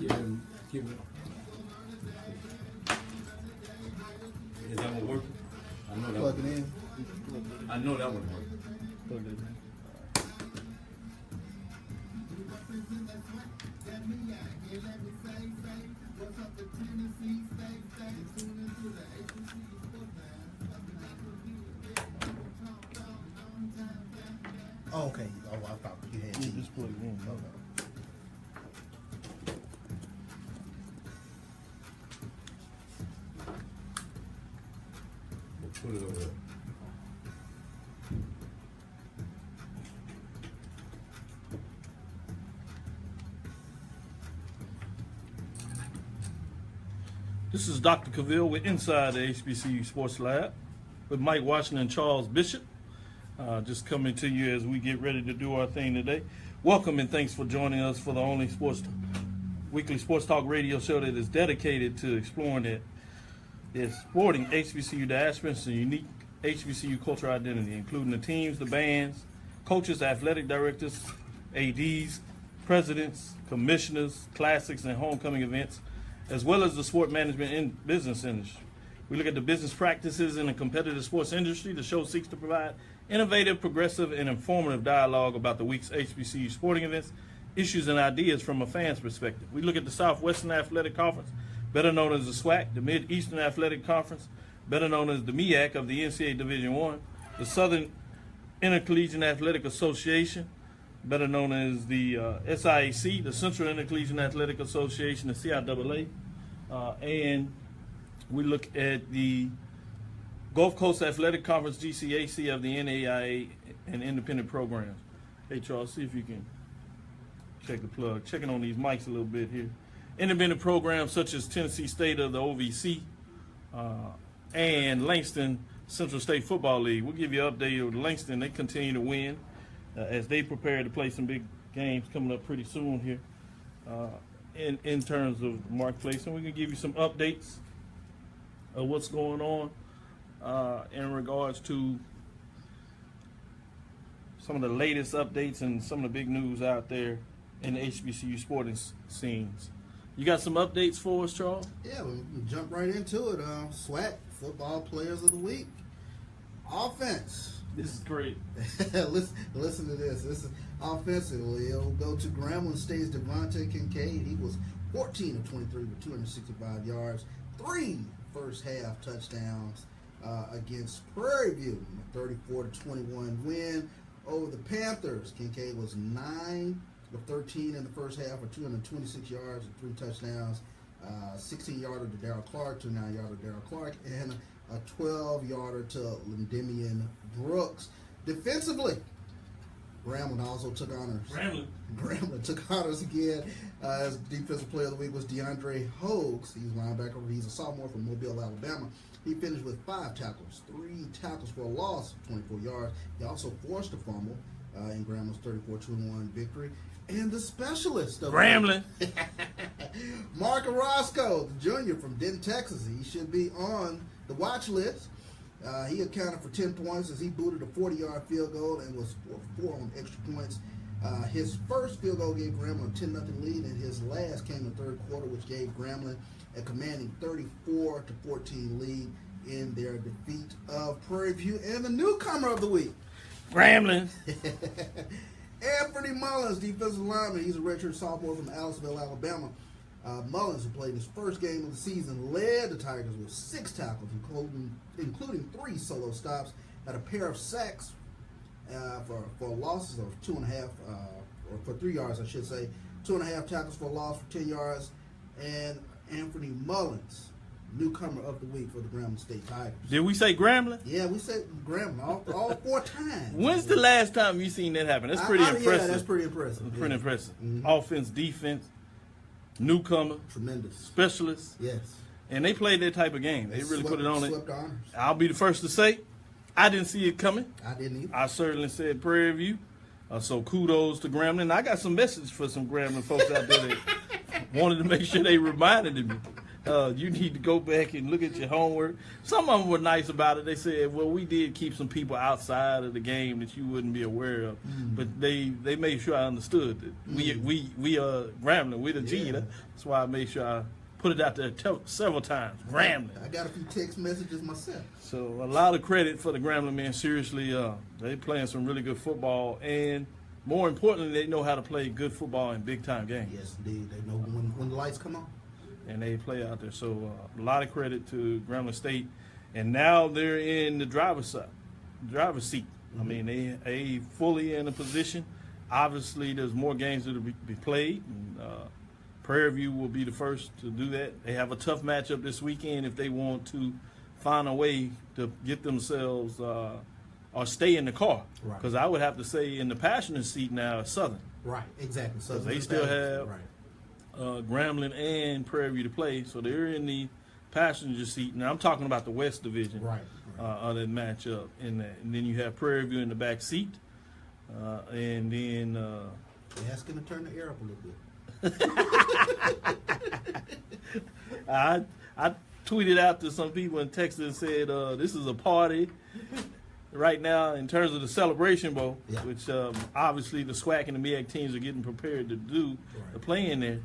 Keep it. Is that one working? I know that. Plug it in. I know that one working. Plug it in. Oh, okay. Oh, I thought you had You just plug it in. Okay. Put it over there. This is Dr. Cavil. We're inside the HBCU Sports Lab with Mike Washington and Charles Bishop. Just coming to you as we get ready to do our thing today. Welcome and thanks for joining us for the only weekly sports talk radio show that is dedicated to exploring the sporting HBCU diasporas and unique HBCU cultural identity, including the teams, the bands, coaches, athletic directors, ADs, presidents, commissioners, classics, and homecoming events, as well as the sport management and business industry. We look at the business practices in the competitive sports industry. The show seeks to provide innovative, progressive, and informative dialogue about the week's HBCU sporting events, issues, and ideas from a fan's perspective. We look at the Southwestern Athletic Conference, better known as the SWAC, the Mid-Eastern Athletic Conference, better known as the MEAC of the NCAA Division I, the Southern Intercollegiate Athletic Association, better known as the SIAC, the Central Intercollegiate Athletic Association, the CIAA, and we look at the Gulf Coast Athletic Conference, GCAC of the NAIA and independent programs. Hey, Charles, see if you can check the plug. Checking on these mics a little bit here. Independent programs such as Tennessee State of the OVC and Langston Central State Football League. We'll give you an update of Langston. They continue to win as they prepare to play some big games coming up pretty soon here in terms of the marketplace. And we can give you some updates of what's going on in regards to some of the latest updates and some of the big news out there in the HBCU sporting scenes. You got some updates for us, Charles? Yeah, we'll jump right into it. SWAC, Football Players of the Week. Offense. This is great. listen to this. This is offensively. It'll go to Grambling State's Devontae Kincaid. He was 14 of 23 with 265 yards, 3 first-half touchdowns against Prairie View, a 34-21 win over the Panthers. Kincaid was 9 of 13 in the first half for 226 yards and 3 touchdowns, 16-yarder to Darryl Clark, 29-yarder to Darryl Clark, and a 12-yarder to Lindemian Brooks. Defensively, Grambling also took honors. Grambling took honors again. As Defensive Player of the Week was DeAndre Hogues. He's a linebacker. He's a sophomore from Mobile, Alabama. He finished with 5 tackles, 3 tackles for a loss of 24 yards. He also forced a fumble in Grambling's 34-21 victory. And the specialist of Grambling, Mark Orozco, the junior from Denton, Texas. He should be on the watch list. He accounted for 10 points as he booted a 40-yard field goal and was 4 on extra points. His first field goal gave Grambling a 10-0 lead, and his last came in the third quarter, which gave Grambling a commanding 34-14 lead in their defeat of Prairie View. And the newcomer of the week, Grambling. Anthony Mullins, defensive lineman. He's a redshirt sophomore from Aliceville, Alabama. Mullins, who played his first game of the season, led the Tigers with 6 tackles, including 3 solo stops, had a pair of sacks for losses of 2.5, or for 3 yards, I should say. 2.5 tackles for a loss for 10 yards. And Anthony Mullins, newcomer of the week for the Grambling State Tigers. Did we say Grambling? Yeah, we said Grambling all 4 times. When's the last time you seen that happen? That's pretty impressive. Yeah, that's pretty impressive. Pretty impressive. Mm-hmm. Offense, defense, newcomer, Tremendous. specialist. Yes. And they played that type of game. They really put it on it. Swept honors. I'll be the first to say, I didn't see it coming. I didn't either. I certainly said Prairie View. So kudos to Grambling. I got some message for some Grambling folks out there that wanted to make sure they reminded me You need to go back and look at your homework. Some of them were nice about it. They said, well, we did keep some people outside of the game that you wouldn't be aware of. But they made sure I understood that we are Grambling. We're the G. Yeah. That's why I made sure I put it out there several times. Grambling. I got a few text messages myself. So a lot of credit for the Grambling men. Seriously, they playing some really good football. And more importantly, they know how to play good football in big-time games. Yes, indeed. They know when the lights come on. And they play out there. So a lot of credit to Grambling State. And now they're in the driver's seat. I mean, they fully in a position. Obviously, there's more games that will be played. And, Prairie View will be the first to do that. They have a tough matchup this weekend if they want to find a way to get themselves or stay in the car. Right. Because I would have to say in the passenger seat now is Southern. Right, exactly. So They still have Grambling and Prairie View to play, so they're in the passenger seat. Now I'm talking about the West Division of that matchup. And then you have Prairie View in the back seat, and then That's going to turn the air up a little bit. I tweeted out to some people in Texas and said this is a party right now in terms of the Celebration Bowl, which obviously the SWAC and the MEAC teams are getting prepared to do the play in there.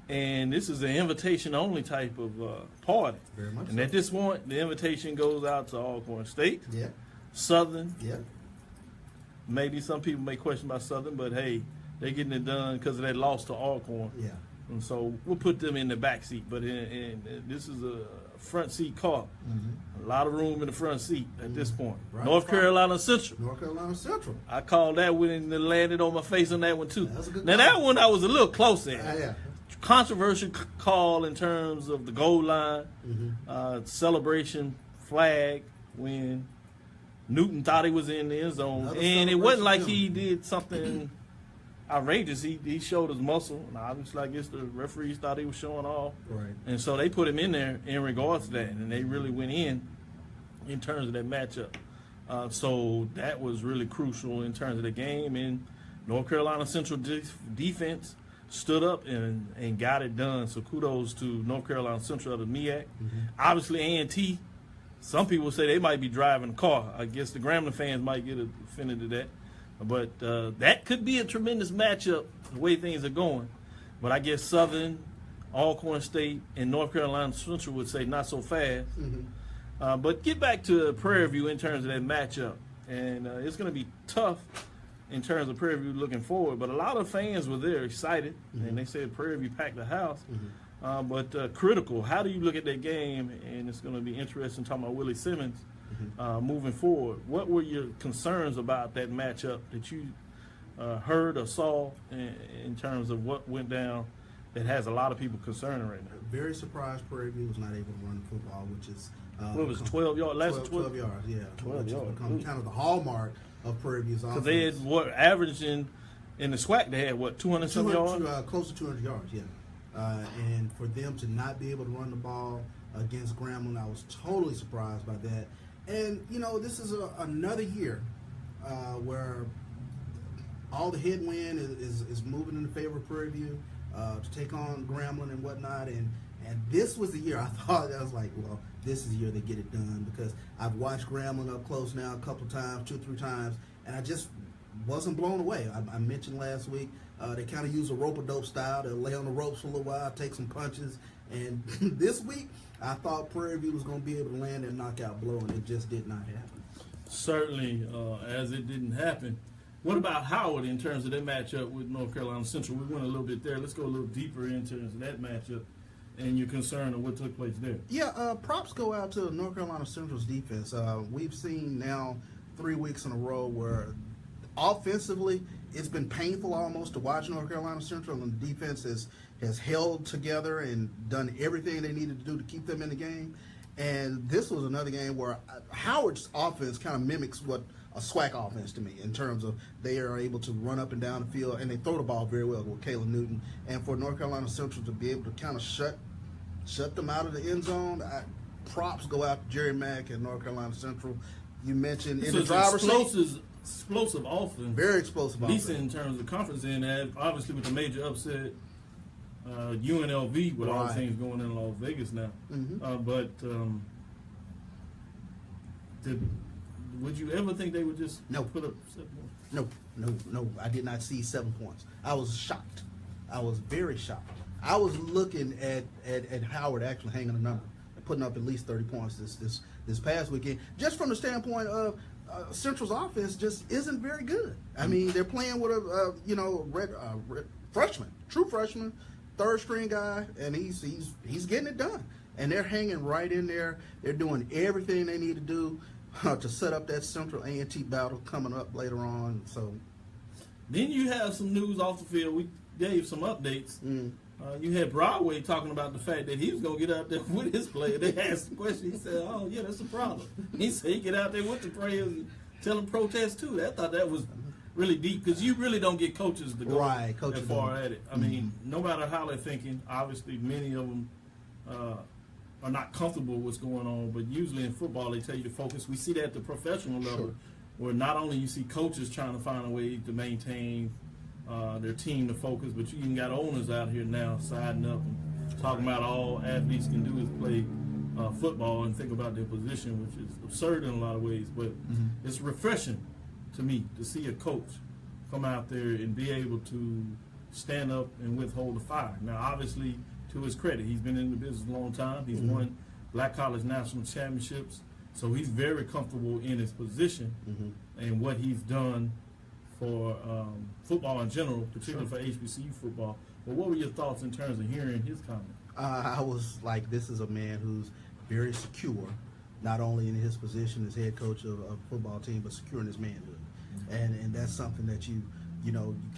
And this is an invitation-only type of party. Very much and so. at this point, the invitation goes out to Alcorn State, Yeah. Southern. Yeah. Maybe some people may question about Southern, but hey, they're getting it done because of that loss to Alcorn. Yeah. And so we'll put them in the back seat. But this is a front seat car. A lot of room in the front seat at this point. Right. North Carolina Central. North Carolina Central. I called that one and it landed on my face on that one too. That was a good Now call. that one I was a little close in. Yeah. Controversial call in terms of the goal line, celebration flag when Newton thought he was in the end zone, Another and it wasn't like celebration. he did something outrageous. He showed his muscle, and obviously I guess the referees thought he was showing off, Right. and so they put him in there in regards to that, and they really went in terms of that matchup. So that was really crucial in terms of the game, and North Carolina Central defense stood up and got it done. So kudos to North Carolina Central of the MEAC. Obviously A&T, some people say they might be driving a car. I guess the Grambling fans might get offended to that. But that could be a tremendous matchup the way things are going. But I guess Southern, Alcorn State, and North Carolina Central would say not so fast. But get back to Prairie View in terms of that matchup. And it's going to be tough in terms of Prairie View looking forward. But a lot of fans were there excited, and they said Prairie View packed the house. But critical, how do you look at that game? And it's going to be interesting talking about Willie Simmons moving forward. What were your concerns about that matchup that you heard or saw in terms of what went down that has a lot of people concerned right now? Very surprised Prairie View was not able to run the football, which is What was it, 12 yards? Last 12 yards, yeah. 12 which has yards. become kind of the hallmark of Prairie View's offense. Because they had averaged in the SWAC, they had 200 some yards? Close to 200 yards, yeah. And for them to not be able to run the ball against Grambling, I was totally surprised by that. And, this is another year where all the headwind is moving in the favor of Prairie View to take on Grambling and whatnot. And this was the year I thought, I was like, well, this is the year they get it done, because I've watched Grambling up close now a couple times, 2 or 3 times, and I just wasn't blown away. I mentioned last week they kind of use a rope-a-dope style. They'll lay on the ropes for a little while, take some punches. And this week, I thought Prairie View was going to be able to land that knockout blow, and it just did not happen. Certainly, as it didn't happen. What about Howard in terms of that matchup with North Carolina Central? We went a little bit there. Let's go a little deeper in terms of that matchup and your concern of what took place there. Yeah, props go out to North Carolina Central's defense. We've seen now 3 weeks in a row where offensively it's been painful almost to watch North Carolina Central, and the defense has held together and done everything they needed to do to keep them in the game. And this was another game where Howard's offense kind of mimics what a SWAC offense to me, in terms of they are able to run up and down the field, and they throw the ball very well with Caleb Newton. And for North Carolina Central to be able to kind of shut them out of the end zone, props go out to Jerry Mack and North Carolina Central. You mentioned in the driver's seat. Explosive offense. Very explosive At least offense. in terms of conference, and obviously with the major upset UNLV with all the Right. things going in Las Vegas now. But would you ever think they would just No. put up 7 points? No. I did not see 7 points. I was shocked. I was very shocked. I was looking at Howard actually hanging a number, putting up at least 30 points this past weekend. Just from the standpoint of Central's offense, just isn't very good. I mean, they're playing with a freshman, true freshman, third string guy, and he's getting it done. And they're hanging right in there. They're doing everything they need to do to set up that Central A&T battle coming up later on. So, then you have some news off the field. We gave some updates. You had Broadway talking about the fact that he was going to get out there with his player. They asked the question. He said, "Oh, yeah, that's a problem." He said he get out there with the players and tell them protest too. I thought that was really deep because you really don't get coaches to go that far at it. I mean, no matter how they're thinking, obviously many of them are not comfortable with what's going on, but usually in football they tell you to focus. We see that at the professional level where not only you see coaches trying to find a way to maintain their team to focus, but you even got owners out here now siding up and talking about all athletes can do is play football and think about their position, which is absurd in a lot of ways. But it's refreshing to me to see a coach come out there and be able to stand up and withhold the fire. Now, obviously, to his credit, he's been in the business a long time. He's won Black College National Championships, so he's very comfortable in his position and what he's done for football in general, particularly for HBCU football. But what were your thoughts in terms of hearing his comment? I was like, this is a man who's very secure, not only in his position as head coach of a football team, but secure in his manhood. And that's something that you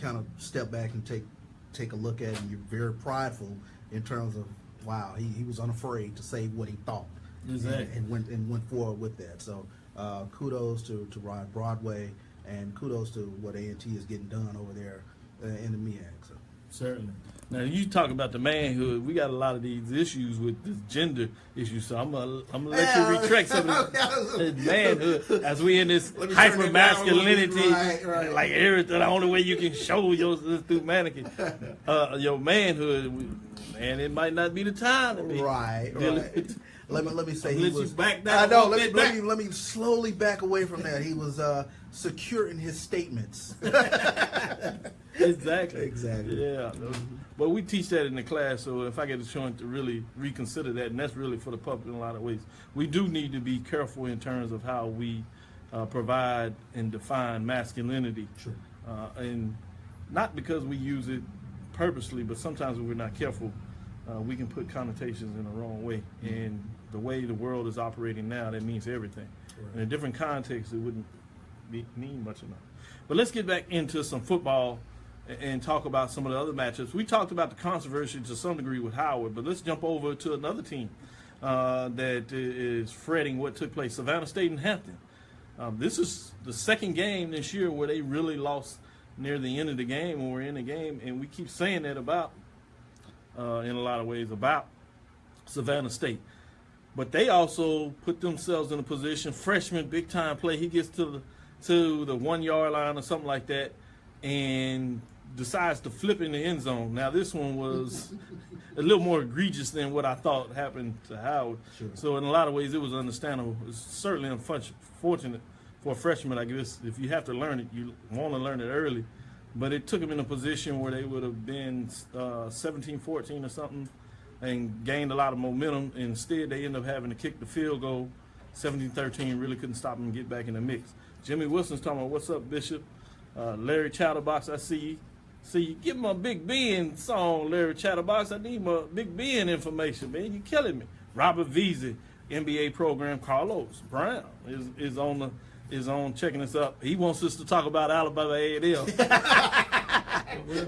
kind of step back and take a look at, and you're very prideful in terms of, wow, he was unafraid to say what he thought. Exactly. And went forward with that. So kudos to Rod Broadway, and kudos to what A&T is getting done over there in the MEAC. So. Certainly. Now you talk about the manhood. We got a lot of these issues with this gender issue, so I'm gonna let you retract some of this manhood as we in this hyper masculinity, right. like everything. The only way you can show yours through mannequin, your manhood, and it might not be the time to be Right. Let me say he was. You back down. I know. Let me slowly back away from that. He was secure in his statements. Exactly. Yeah. But we teach that in the class, so if I get a chance to really reconsider that, and that's really for the public in a lot of ways, we do need to be careful in terms of how we provide and define masculinity. Sure. And not because we use it purposely, but sometimes when we're not careful, we can put connotations in the wrong way. And the way the world is operating now, that means everything. Right. In a different context, it wouldn't mean much enough. But let's get back into some football and talk about some of the other matchups. We talked about the controversy to some degree with Howard, but let's jump over to another team that is fretting what took place, Savannah State and Hampton. This is the second game this year where they really lost near the end of the game when we're in the game, and we keep saying that about, in a lot of ways, about Savannah State. But they also put themselves in a position, freshman, big-time play, he gets to the 1 yard line or something like that, and decides to flip in the end zone. Now, this one was a little more egregious than what I thought happened to Howard. Sure. So in a lot of ways, it was understandable. It's certainly unfortunate for a freshman like this. If you have to learn it, you want to learn it early. But it took them in a position where they would have been 17-14 or something and gained a lot of momentum. Instead, they ended up having to kick the field goal. 17-13 really couldn't stop them and get back in the mix. Jimmy Wilson's talking about, what's up, Bishop? Larry Chatterbox, I see you. Give my Big Ben song, Larry Chatterbox. I need my Big Ben information, man. You're killing me. Robert Veazey, NBA program. Carlos Brown is on checking us up. He wants us to talk about Alabama A&M.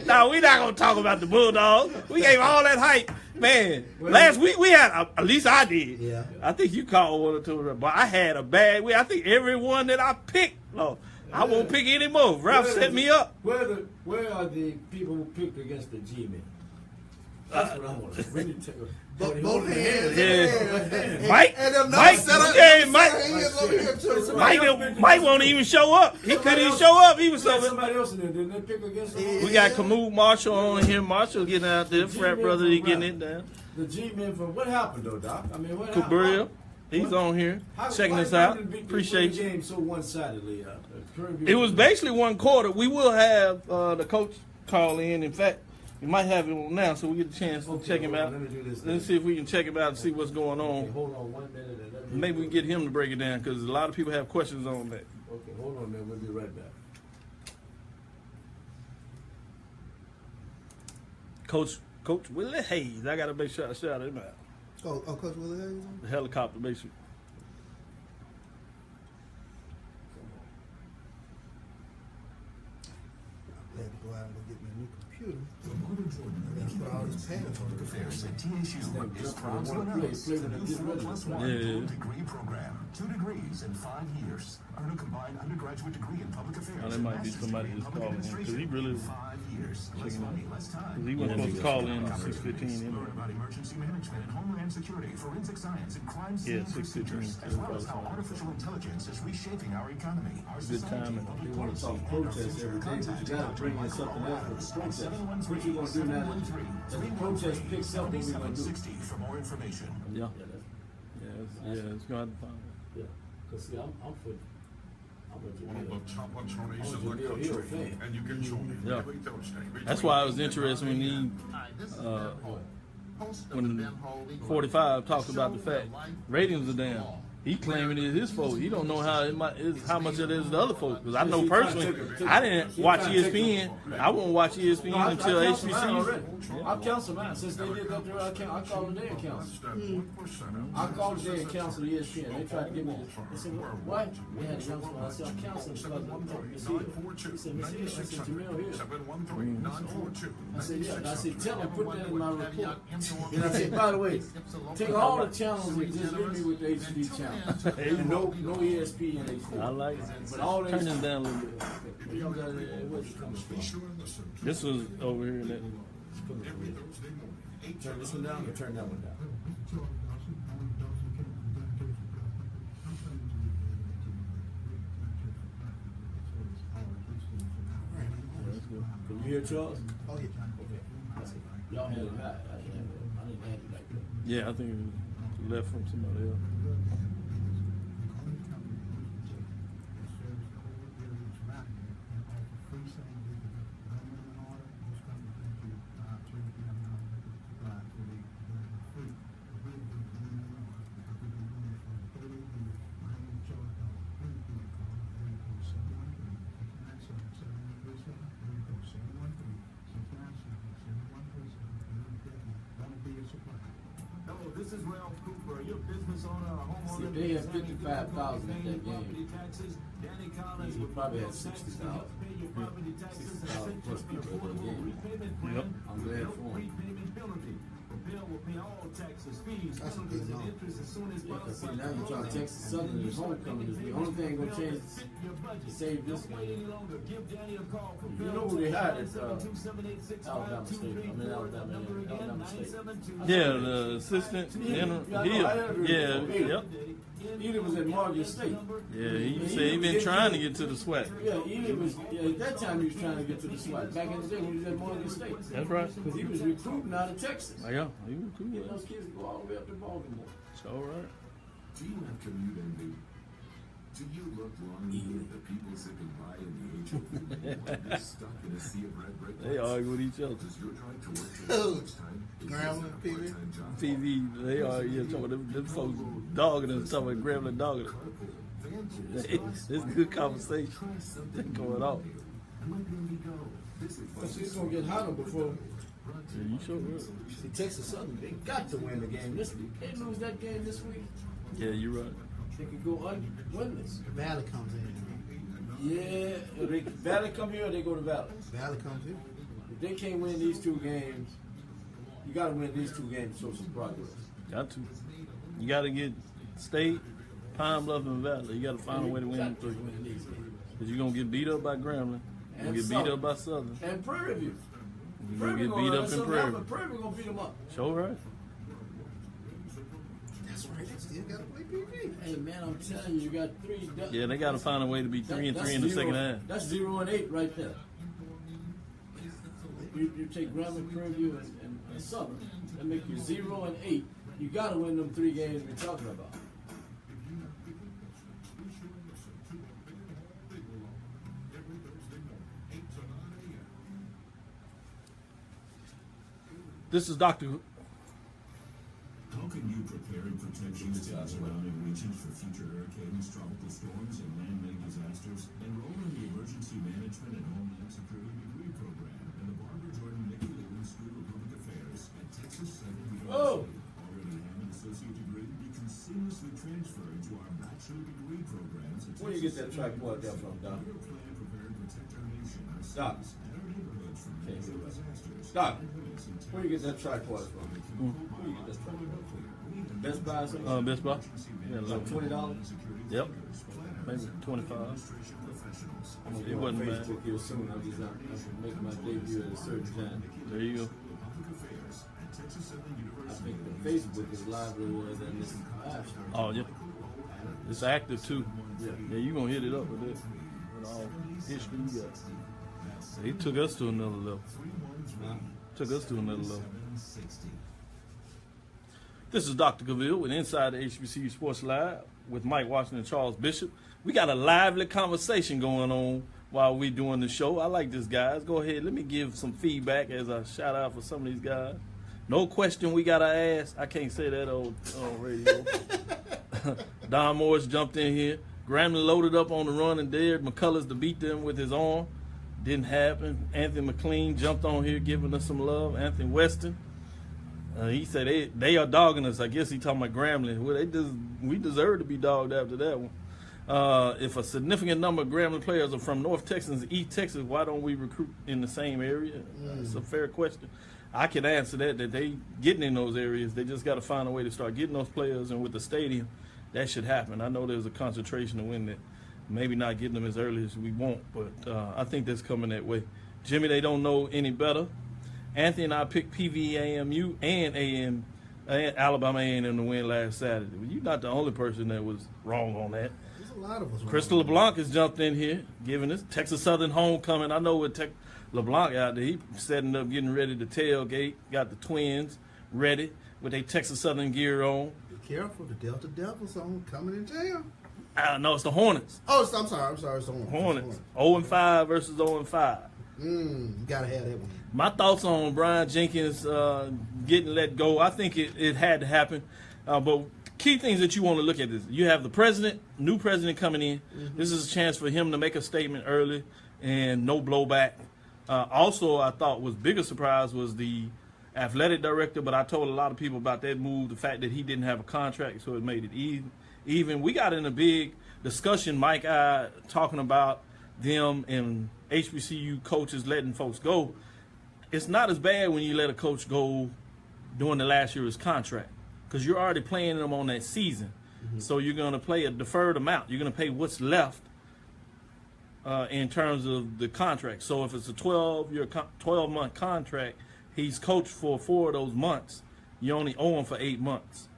No, we're not going to talk about the Bulldogs. We gave all that hype. Man, last week we had, at least I did. Yeah. I think you called one or two, but I had a bad week. I think everyone that I picked, I won't pick any more. Ralph set me up. Where are the people who picked against the G-men? That's what I want. Really take Both hands. Yeah. Mike, And them Mike, set up. yeah, Mike. Hands over here too. Mike won't even show up. He couldn't even show up. He was so. somebody else in there. Didn't they pick against him? We got Kamut Marshall on here. Marshall getting out there. Frat brother, he getting it down. The G-men from what happened though, Doc? I mean, what Cabrillo, happened? he's on here checking Why us out. did the Appreciate you. game so one-sidedly. It was basically one quarter. We will have the coach call in. In fact, we might have him now, so we get a chance to check him out. Let me do this. Let's see if we can check him out and see what's going Okay, on. hold on 1 minute. And let me Maybe we get him to break it down because a lot of people have questions on that. Okay, hold on, man. We'll be right back. Coach Willie Hayes. I got to make sure I shout him out. Oh, Coach Willie Hayes on? The helicopter, basically. I had to go out and go get me a new computer. I got to put all these pads on the Affairs at TSU is proud to Play, announce play the when I new get 4 ready. plus 1 Yeah. full degree program. 2 degrees in 5 years. Earn a combined undergraduate degree in public affairs. Oh, that and might be master's somebody degree in just public calling in, 'cause he administration really- in 5 years. Less money, less time. He wasn't supposed to call in at 6:15 Learn anyway. about emergency management and homeland security, forensic science, and crime scene Yeah, 6:15. procedures, as well as how artificial intelligence is reshaping our economy, our Good society, timing. public You want to policy, talk and our protest future. every day, but you Contact got to bring in something else for the protest. What you going to do now? As the protest picks up, what we going to do? 7760 for more information. Yeah. Yeah, It's going to have to find it. yeah. Because see, I'm for. I'm One of the top attorneys Oh, in the you're a hero country, fan. and you can join him Yeah. every Thursday. That's why I was interested when he, when 45 talked about the fact ratings are down. He claiming it's his fault. He don't know how much it is the other folks. Because I know personally, I didn't watch ESPN. I won't watch ESPN until HBCU. I counsel mine since they did that. I called the day and counsel. I called the day and counsel ESPN. They tried to give me. They said, "What?" They had a young man. I said, "I'm counseling because I'm talking to Miss Hill." He said, "Miss Hill." I said, "Jamil here." I said, "Yeah." And I said, "Tell them put that in my report." And I said, "By the way, take all the channels and just leave me with the HD channel. And no ESP and HD. I like it. But all Turn this down a little bit. You got where's it coming from? This was over here. That, Turn this one down or turn that one down? Can you hear Charles? Oh, yeah. Okay. I see. Y'all had it high. I didn't have it like that. yeah, I think it was left from somebody else. Hello, this is Ralph Cooper. Your business owner or homeowner. See, if they had 55,000 at that game, Taxes, Danny Collins he with probably had Taxes, 60,000. pay your property taxes, 60,000 plus people at that game. repayment plan. Yep. I'm glad for him. Repayment penalty. The bill will pay all taxes, fees, That's a penalties, good and number. interest as soon as Yeah, because see, possible. now you try Texas Southern is homecoming this week. Only thing gonna change is Your budget. to save this Don't wait any game. longer. Give Danny a call for You know who they hired at Alabama State? I mean, Alabama State. Yeah, the assistant, Hill. Yeah, yep. Ely was at Morgan State. Yeah, he said he been trying to get to the SWAC. Yeah, Ely was, at that time he was trying to get to the SWAT. Back in the day when he was at Morgan State. That's right. Because he was recruiting out of Texas. Yeah, he was cool. Getting those kids to go all the way up to Baltimore. It's all right. Do you have commute envy? Do you look longingly at the people zipping by in the age of while you're stuck in a sea of red brick They lights? argue with each other. Does your drive to work take Oh, so much time? Is Grandma, this a PV? part-time job? TV, they are, yeah, talking about them folks dogging us, talking about grabbing dogging us. Carpool, van trips, It's good conversation. try something Going new. off. And let me go. This Because it's going to get hotter before. Yeah, you sure will. See, Texas Southern, they got to win the game this week. They lose that game this week, Yeah, you're right. they could go winless. Valley comes in. Yeah, if they Valley come here or they go to Valley. Valley comes in. If they can't win these two games, you got to win these two games to show some progress. Got to. You got to get State, Pine Bluff, and Valley. You got to find a way to win them Got to three. win these games. Because you're going to get beat up by Grambling. You're going to get beat up by Southern. And Prairie View. You gonna get beat up in Prairie. Prairie gonna beat them up. Sure, right? That's right. They still got to play PV. Hey man, I'm telling you, you got three. Yeah, they got to find a way to be 3-3 in the second half. That's 0-8 right there. You take Grambling, Prairie View, and Southern. That make you 0-8. You got to win them 3 games we're talking about. This is Dr. How can you prepare and protect Houston and surrounding regions for future hurricanes, tropical storms, and man-made disasters? Enroll in the Emergency Management and Homeland Security degree program in the Barbara Jordan Nicky Lewin School of Public Affairs at Texas Southern University. Already have an associate degree? You can seamlessly transfer into our bachelor degree programs at Where you get that track board there from, Doc? Your plan prepare and protect our nation, our Doc. cities, and our neighborhoods from natural disasters. Doc, where you get that tripod from? Where you get that tripod from? Best Buy or something? Best Buy. Yeah, Like $20? Yep. Maybe 25. I'm gonna It go on wasn't bad. Facebook here soon. I'm just not make my debut at a certain time. There you go. I think the Facebook is livelier than this live stream. Oh, yeah. It's active, too. Yeah. Yeah, you going to hit it up with it. With all history you got. He took us to another level. Took us to another level. This is Dr. Cavil with Inside the HBCU Sports Live with Mike Washington and Charles Bishop. We got a lively conversation going on while we're doing the show. I like this, guys. Go ahead. Let me give some feedback as I shout out for some of these guys. No question we got to ask. I can't say that on radio. Don Morris jumped in here. Grambling loaded up on the run and dared McCullers to beat them with his arm. Didn't happen. Anthony McLean jumped on here giving us some love. Anthony Weston. He said they are dogging us. I guess he talking about Grambling. Well, we deserve to be dogged after that one. If a significant number of Grambling players are from North Texas and East Texas, why don't we recruit in the same area? It's a fair question. I can answer that they getting in those areas. They just got to find a way to start getting those players, and with the stadium, that should happen. I know there's a concentration of win that maybe not getting them as early as we want, but I think that's coming that way. Jimmy, they don't know any better. Anthony and I picked PVAMU and Alabama A&M to win last Saturday. Well, you're not the only person that was wrong on that. There's a lot of us. Crystal LeBlanc has jumped in here, giving us Texas Southern homecoming. I know with LeBlanc out there, he setting up, getting ready to tailgate. Got the twins ready with their Texas Southern gear on. Be careful, the Delta Devils on coming in town. No, it's the Hornets. Oh, I'm sorry, it's the Hornets. 0-5 versus 0-5. You gotta have that one. My thoughts on Brian Jenkins getting let go, I think it had to happen. But key things that you want to look at is you have the president, new president coming in. Mm-hmm. This is a chance for him to make a statement early and no blowback. Also, I thought was bigger surprise was the athletic director, but I told a lot of people about that move, the fact that he didn't have a contract, so it made it even. We got in a big discussion, Mike, talking about them and HBCU coaches letting folks go. It's not as bad when you let a coach go during the last year's contract because you're already playing them on that season. Mm-hmm. So you're going to play a deferred amount. You're going to pay what's left in terms of the contract. So if it's a 12-month contract, he's coached for 4 of those months. You only owe him for 8 months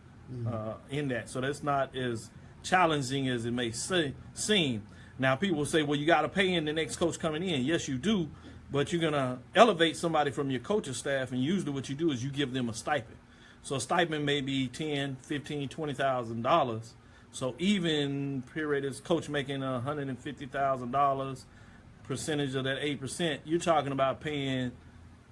in that. So that's not as challenging as it may seem. Now, people will say, well, you got to pay in the next coach coming in. Yes, you do, but you're going to elevate somebody from your coaching staff, and usually what you do is you give them a stipend. So a stipend may be $10,000, $15,000, $20,000. So even period is coach making $150,000, percentage of that 8%, you're talking about paying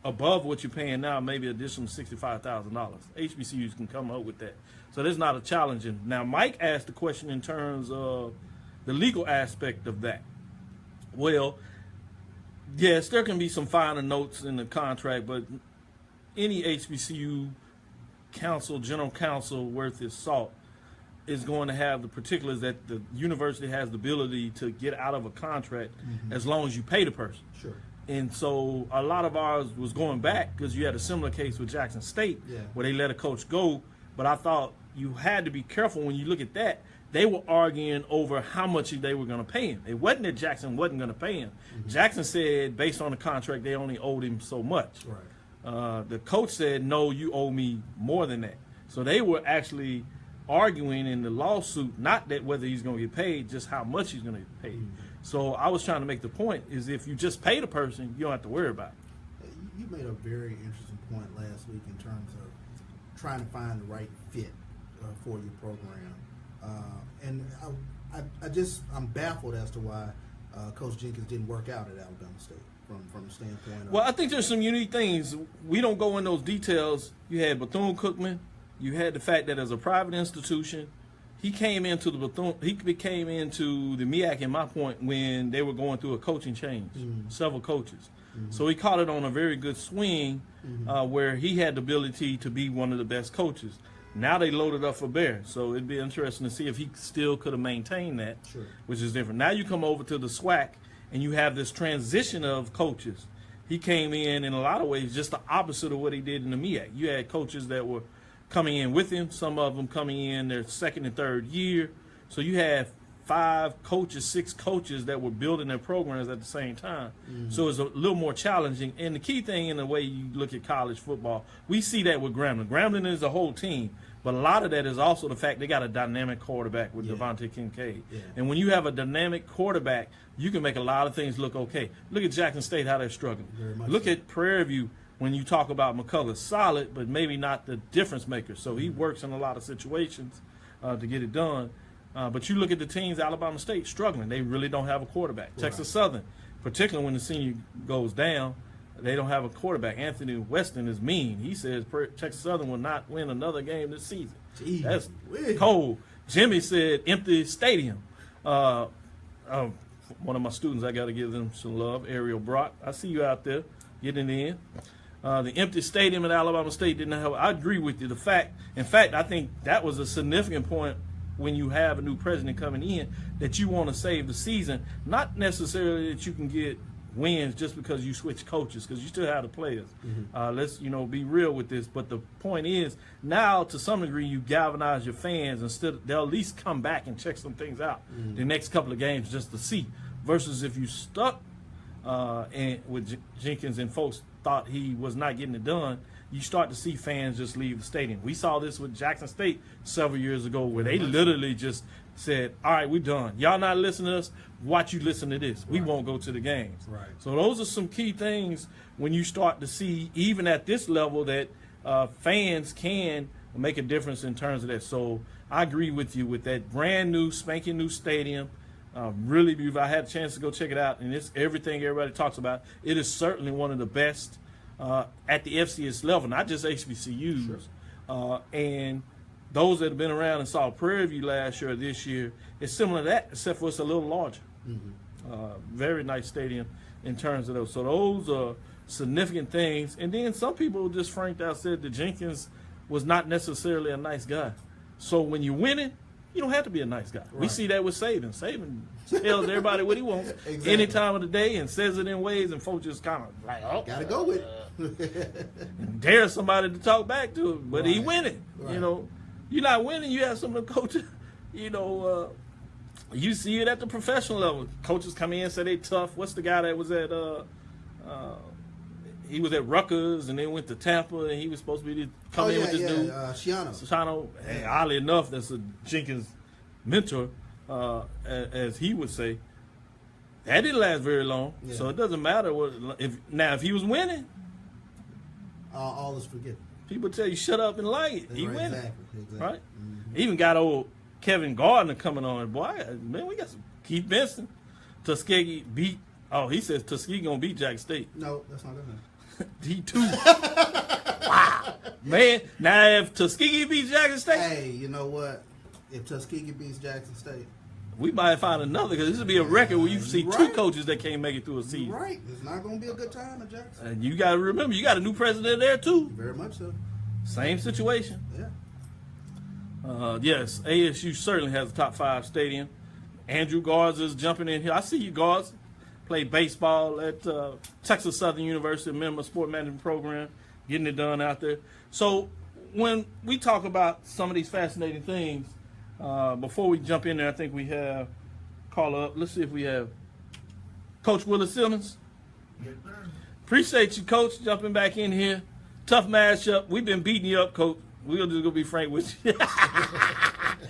above what you're paying now, maybe additional $65,000. HBCUs can come up with that. So there's not a challenging. Now, Mike asked the question in terms of the legal aspect of that. Well, yes, there can be some finer notes in the contract, but any HBCU counsel, general counsel worth his salt is going to have the particulars that the university has the ability to get out of a contract as long as you pay the person. Sure. And so a lot of ours was going back because you had a similar case with Jackson State where they let a coach go. But I thought you had to be careful when you look at that. they were arguing over how much they were going to pay him. It wasn't that Jackson wasn't going to pay him. Jackson said, based on the contract, they only owed him so much. Right. The coach said, no, you owe me more than that. So they were actually arguing in the lawsuit, not that whether he's going to get paid, just how much he's going to get paid. So I was trying to make the point is if you just pay the person, you don't have to worry about it. You made a very interesting point last week in terms of trying to find the right fit for your program. And I'm baffled as to why Coach Jenkins didn't work out at Alabama State from the standpoint of. Well, I think there's some unique things. We don't go in those details. You had Bethune-Cookman. You had the fact that as a private institution, he came into the MEAC, in my point, when they were going through a coaching change, several coaches. So he caught it on a very good swing where he had the ability to be one of the best coaches. Now they loaded up for Bear, so it'd be interesting to see if he still could have maintained that, which is different. Now you come over to the SWAC, and you have this transition of coaches. He came in a lot of ways just the opposite of what he did in the MEAC. You had coaches that were coming in with him, some of them coming in their second and third year. So you have 5 coaches, 6 coaches that were building their programs at the same time. So it's a little more challenging. And the key thing in the way you look at college football, we see that with Grambling. Grambling is a whole team, but a lot of that is also the fact they got a dynamic quarterback with Devontae Kincaid. And when you have a dynamic quarterback, you can make a lot of things look okay. Look at Jackson State, how they're struggling. Look at Prairie View. When you talk about McCullough, solid, but maybe not the difference maker. So he works in a lot of situations to get it done. But you look at the teams, Alabama State struggling. They really don't have a quarterback. Texas Southern, particularly when the senior goes down, they don't have a quarterback. Anthony Weston is mean. He says Texas Southern will not win another game this season. That's cold. Jimmy said empty stadium. One of my students, I got to give them some love, Ariel Brock. I see you out there getting in. The empty stadium at Alabama State didn't have. I agree with you. In fact, I think that was a significant point when you have a new president coming in that you want to save the season. Not necessarily that you can get wins just because you switch coaches, because you still have the players. Let's be real with this. But the point is now to some degree you galvanize your fans instead. They'll at least come back and check some things out the next couple of games just to see. Versus if you stuck with Jenkins and folks thought he was not getting it done, you start to see fans just leave the stadium. We saw this with Jackson State several years ago where they literally just said, all right, we're done. Y'all not listening to us, watch you listen to this. We won't go to the games. So those are some key things when you start to see, even at this level, that fans can make a difference in terms of that. So I agree with you with that brand new, spanking new stadium. Really beautiful. I had a chance to go check it out, and it's everything everybody talks about. It is certainly one of the best at the FCS level, not just HBCUs. And those that have been around and saw Prairie View last year or this year, it's similar to that, except for it's a little larger. Very nice stadium in terms of those. So those are significant things. And then some people just franked out said that Jenkins was not necessarily a nice guy. So when you're winning, you don't have to be a nice guy. We see that with Saban. Saban tells everybody what he wants any time of the day and says it in ways, and folks just kind of like, oh, gotta go with it. And dare somebody to talk back to him, but he winning. You're not winning. You have some of the coaches. You see it at the professional level. Coaches come in and say they tough. What's the guy that was at? He was at Rutgers and then went to Tampa, and he was supposed to be coming in with this dude. Shiano. Hey, oddly enough, that's a Jenkins mentor, as he would say. That didn't last very long, so it doesn't matter if he was winning. All is forgiven. People tell you shut up and like it. He winning, exactly. Right? Even got old Kevin Gardner coming on. Boy, man, we got some Keith Benson. Tuskegee beat. Oh, he says Tuskegee gonna beat Jack State. No, that's not gonna. D2. Wow. Man, now if Tuskegee beats Jackson State. Hey, you know what? If Tuskegee beats Jackson State, we might find another, because this would be a record where you see 2 coaches that can't make it through a season. Right. It's not going to be a good time at Jackson. And you got to remember, you got a new president there too. Very much so. Same situation. Yeah. Yes, ASU certainly has a top 5 stadium. Andrew Garza's jumping in here. I see you, Garza. Played baseball at Texas Southern University, member sport management program, getting it done out there. So when we talk about some of these fascinating things, Before we jump in there, I think we have call up. Let's see if we have Coach Willie Simmons. Yes, sir. Appreciate you, Coach, jumping back in here. Tough matchup. We've been beating you up, Coach. We're just gonna be frank with you.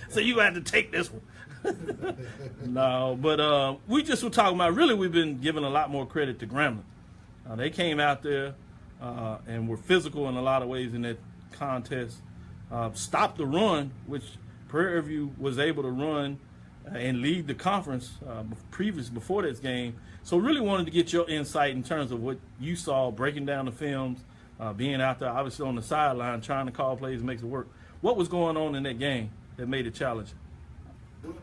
So you have to take this one. No, but we just were talking about, really, we've been giving a lot more credit to Grambling. They came out there and were physical in a lot of ways in that contest. Stopped the run, which Prairie View was able to run and lead the conference before this game. So really wanted to get your insight in terms of what you saw, breaking down the films, being out there, obviously on the sideline, trying to call plays and make it work. What was going on in that game that made it challenging? Well,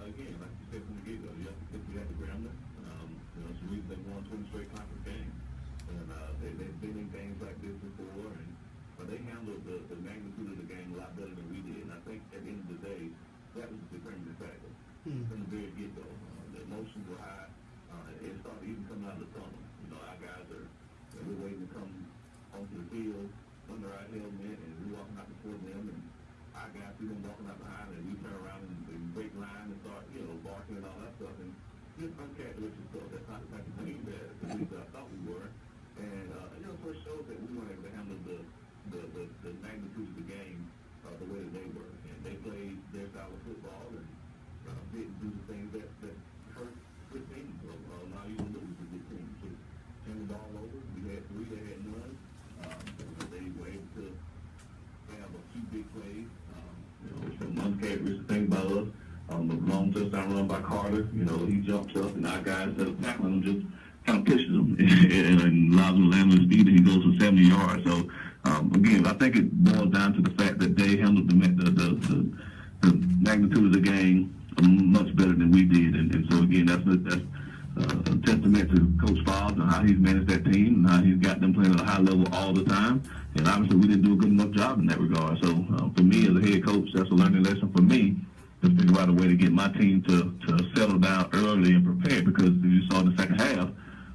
again, like you said from the get-go, you have to Grambling. It's the reason they won 20 straight conference games. And they've been in games like this before, but they handled the magnitude of the game a lot better than we did. And I think at the end of the day, that was the determining factor. From the very get-go, the emotions were high. It started even coming out of the tunnel. Our guys we're waiting to come onto the field under our helmet, and we're walking out before them, and our guys see them walking out behind, and we turn around and break line and start, barking and all that stuff, and just uncharacteristic stuff. That's not the type of thing that at least I thought we were. And so it shows that we weren't able to handle the magnitude of the game the way that they were, and they played their style of football and didn't do the things that hurt good teams. Now you lose a good team. So turn the ball over. We had 3, they had none. They were able to have a few big plays. Some uncharacteristic things by us. The long touchdown run by Carter. He jumps up, and our guys that are tackling him just kind of pushes him and allows him to land on his feet, and he goes for 70 yards. So again, I think it boils down to the fact that they handled the magnitude of the game much better than we did, and so again, that's a testament to Coach Fobbs and how he's managed that team and how he's got them playing at a high level all the time. And obviously, we didn't do a good enough job in that regard. So for me as a head coach, that's a learning lesson for me to figure out a way to get my team to settle down early and prepare. Because as you saw in the second half,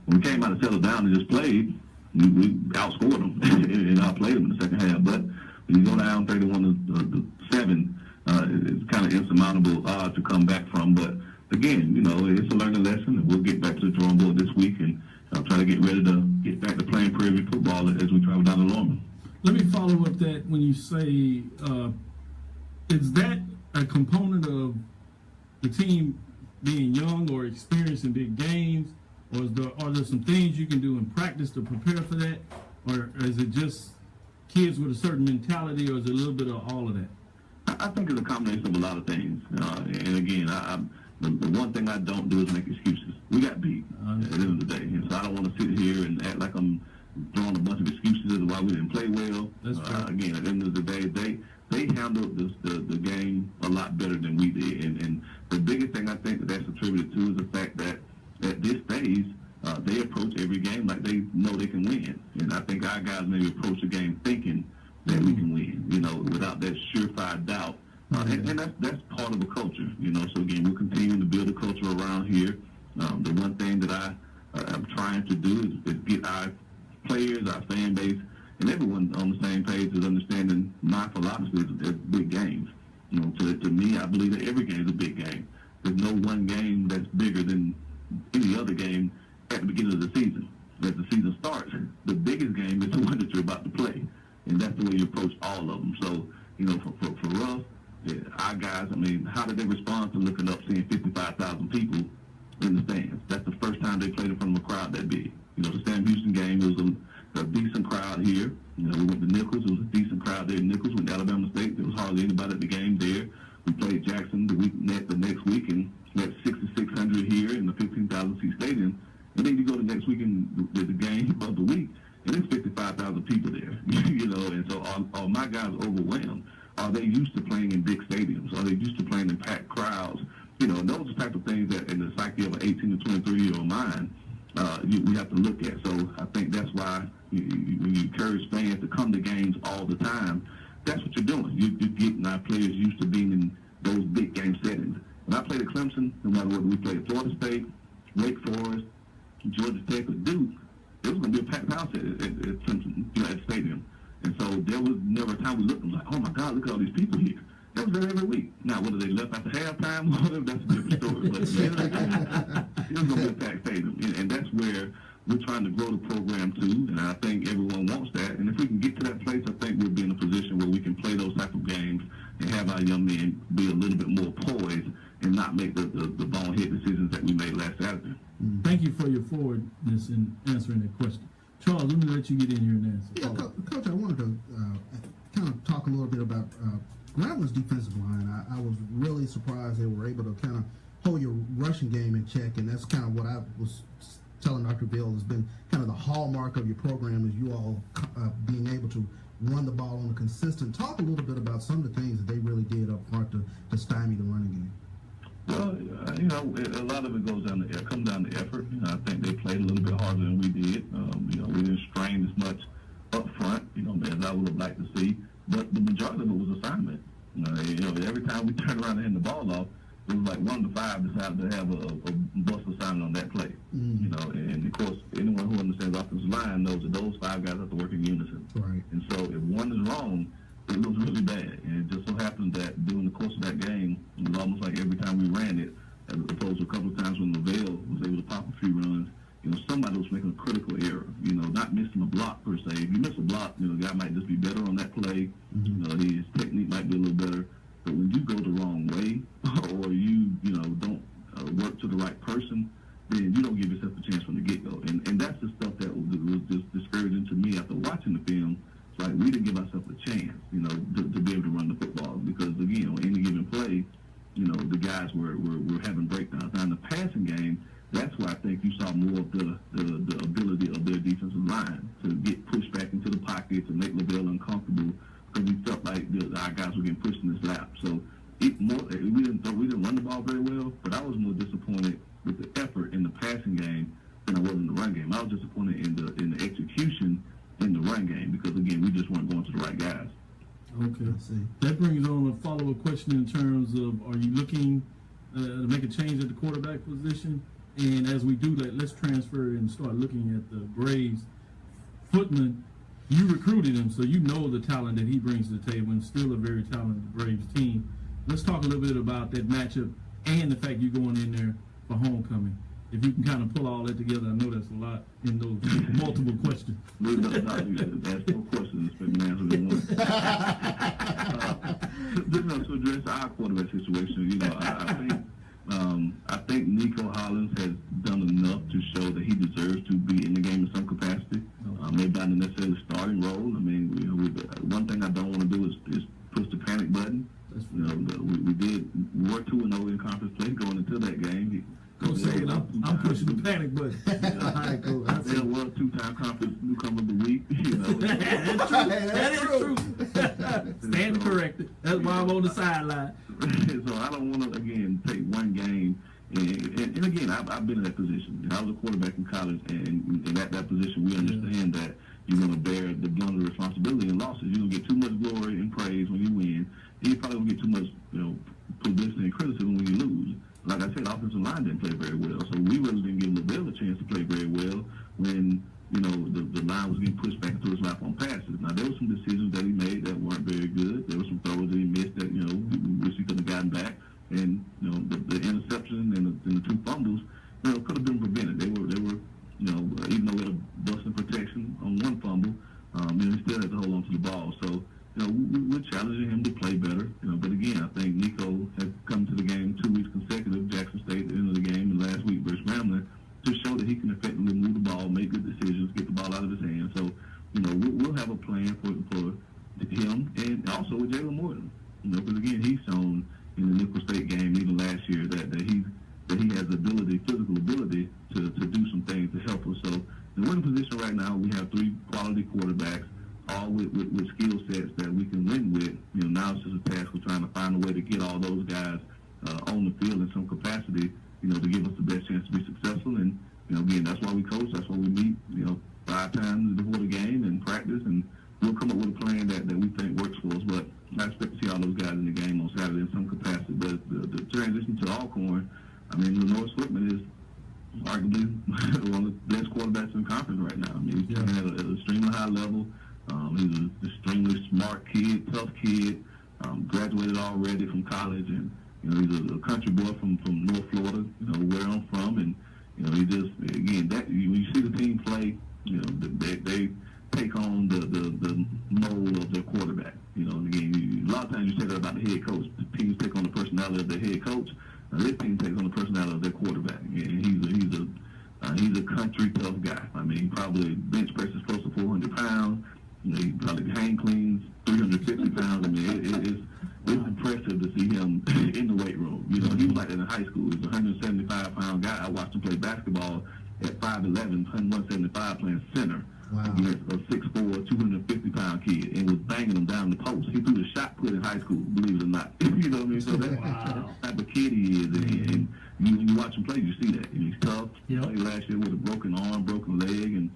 when we came out and settled down and just played, we outscored them and outplayed them in the second half. But when you go down 31-7, it's kind of insurmountable odds to come back from. But again, it's a learning lesson, and we'll get back to the drawing board this week and try to get ready to get back to playing Prairie View football as we travel down the Lorman. Let me follow up that when you say, is that a component of the team being young or experienced in big games, or are there some things you can do in practice to prepare for that, or is it just kids with a certain mentality, or is it a little bit of all of that? I think it's a combination of a lot of things. And again, the one thing I don't do is make excuses. We got beat at the end of the day. And so I don't want to sit here and act like I'm throwing a bunch of excuses as to why we didn't play well. Again, at the end of the day, they handled the game a lot better than we did. And the biggest thing I think that's attributed to is the fact that at this phase, they approach every game like they know they can win. And I think our guys maybe approach the game thinking that we can win, without that surefire doubt. And that's part of the culture, So again, we're continuing to build a culture around here. The one thing that I'm trying to do is get our players, our fan base, and everyone on the same page is understanding my philosophy is big games. To me, I believe that every game is a big game. There's no one game that's bigger than any other game at the beginning of the season. As the season starts, the biggest game is the one that you're about to play. And that's the way you approach all of them. So, for us, our guys, how did they respond to looking up, seeing 55,000 people in the stands? That's the first time they played in front of a crowd that big. The Sam Houston game, it was a decent crowd here. We went to Nichols, it was a decent crowd there in Nichols. Went to Alabama State, there was hardly anybody at the game there. We played Jackson the next week, and we had 6,600 here in the 15,000 seat stadium. And then you go to next week and the game of the week, and there's 55,000 people there, and so are my guys overwhelmed? Are they used to playing in big stadiums? Are they used to playing in packed crowds? And those are the type of things that in the psyche of an 18 to 23-year-old mind, we have to look at. So I think that's why when you encourage fans to come to games all the time, that's what you're doing. You're getting our players used to being in those big game settings. When I played at Clemson, no matter whether we played at Florida State, Wake Forest, Georgia Tech, or Duke, there was going to be a packed house at Clemson, at the stadium. And so there was never a time we looked and was like, oh my God, look at all these people here. That was there every week. Now, whether they left after halftime or whatever, that's a different story. But it was going to be a packed stadium. And that's where we're trying to grow the program to, and I think everyone wants that. And if we can get to that place, I think we'll be in a position where we can play those type of games and have our young men be a little bit more poised and not make the bonehead decisions that we made last Saturday. Thank you for your forwardness in answering that question. Charles, let me let you get in here and answer. Yeah, Coach, I wanted to kind of talk a little bit about Gramblin's defensive line. I was really surprised they were able to kind of hold your rushing game in check, and that's kind of what I was telling Dr. Bill has been kind of the hallmark of your program, is you all being able to run the ball on a consistent. Talk a little bit about some of the things that they really did up front to stymie the running game. Well, a lot of it comes down to effort. I think they played a little bit harder than we did. We didn't strain as much up front, as I would have liked to see. But the majority of it was assignment. Every time we turned around and handed the ball off, it was like 1 to 5 decided to have a bust assignment on that play. And of course, anyone who understands offensive line knows that those 5 guys have to work in unison. Right. And so if one is wrong, it looks really bad. And it just so happened that during the course of that game, it was almost like every time we ran it, as opposed to a couple of times when Lavelle was able to pop a few runs, somebody was making a critical error, not missing a block per se. If you miss a block, the guy might just be better on that play. His technique might be a little better. But when you go the wrong way, or you don't work to the right person, then you don't give yourself a chance from the get-go. And that's the stuff that was just discouraging to me after watching the film. It's like we didn't give ourselves a chance, to be able to run the football. Because, again, on any given play, the guys were having breakdowns. Now, in the passing game, that's why I think you saw more of the ability of their defensive line to get pushed back into the pocket, to make Lavelle uncomfortable, because we felt like our guys were getting pushed in this lap. So we didn't run the ball very well, but I was more disappointed with the effort in the passing game than I was in the run game. I was disappointed in the execution in the run game because, again, we just weren't going to the right guys. Okay. That brings on a follow-up question in terms of, are you looking to make a change at the quarterback position? And as we do that, let's transfer and start looking at the Braves. Footman, you recruited him, so you know the talent that he brings to the table, and still a very talented Braves team. Let's talk a little bit about that matchup and the fact you're going in there for homecoming. If you can kind of pull all that together, I know that's a lot in those multiple questions. Ask 4 questions, expect an answer in one. To address our quarterback situation, I think Nico Hollins has done enough to show that he deserves to be in the game in some capacity. Maybe not necessarily starting role. One thing I don't want to do is push the panic button. We were 2-0 in conference play going into that game. I'm pushing the panic button. There was 2-time conference newcomer of the week. That is true. Stand corrected. That's why I'm on the sideline. So I don't want to, again, take one game. And again, I've been in that position. I was a quarterback in college, and at that position, we understand that you're going to bear the blunt of the responsibility in losses. You're going to get too much glory and praise when you win. And you probably going to get too much, publicity and criticism when you lose. Like I said, offensive line didn't play very well. So we really didn't give Lavelle a chance to play very well when, the line was getting pushed back into his lap on passes. Now, there were some decisions that he made that weren't very good. There were some throws that he missed that, we wish he could have gotten back. And, the interception and the 2 fumbles, could have been prevented. They were, even though we had a busting protection on 1 fumble, he still had to hold on to the ball. So, we're challenging him to play better. But again, I think Nico has come to the game 2 weeks consecutive, Jackson State at the end of the game, and last week versus Grambling, to show that he can effectively move the ball, make good decisions, get the ball out of his hands. So, we'll have a plan for him, and also with Jalen Morton. Because again, he's shown in the Nickel State game, even last year, that he has physical ability to do some things to help us. So, we're in a position right now. We have 3 quality quarterbacks, all with skill sets that we can win with. Now it's just a task of trying to find a way to get all those guys on the field in some capacity, to give us the best chance to be successful. And, again, that's why we coach. That's why we meet, 5 times before the game and practice. And we'll come up with a plan that we think works for us. But I expect to see all those guys in the game on Saturday in some capacity. But the transition to Alcorn, Lenoir Swickman is arguably one of the best quarterbacks in the conference right now. He's playing at an extremely high level. He's an extremely smart kid, tough kid. graduated already from college, and he's a country boy from North Florida, where I'm from, and he just, again, that when you see the team play, they take on the mold of their quarterback. And again, a lot of times you say that about the head coach. The teams take on the personality of their head coach. This team takes on the personality of their quarterback. And he's a country tough guy. I mean, he probably bench presses close to 400 pounds. He probably hang cleans 350 pounds. I mean, it's impressive to see him in the weight room. He was like that in high school. He was a 175-pound guy. I watched him play basketball at 5'11", 175, playing center. Wow. Against a 6'4", 250-pound kid, and was banging him down the post. He threw the shot put in high school, believe it or not. You know what I mean? So that's the type of kid he is. And when you watch him play, you see that. And he's tough. He played last year with a broken arm, broken leg, and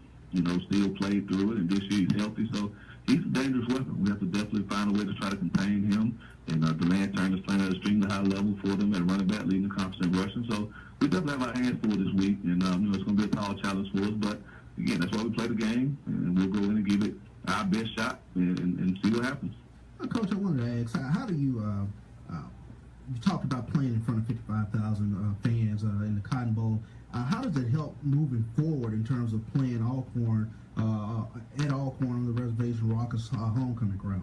still played through it. And this year he's healthy. So he's a dangerous weapon. We have to definitely find a way to try to contain him. And DeLance Turner's playing at a extremely high level for them at running back, leading the conference in rushing. So we definitely have our hands full this week. And it's going to be a tall challenge for us. But again, that's why we play the game, and we'll go in and give it our best shot and see what happens. Coach, I wanted to ask, how do you you talked about playing in front of 55,000 fans in the Cotton Bowl. How does it help moving forward in terms of playing Alcorn at Alcorn on the reservation Raucous homecoming crowd?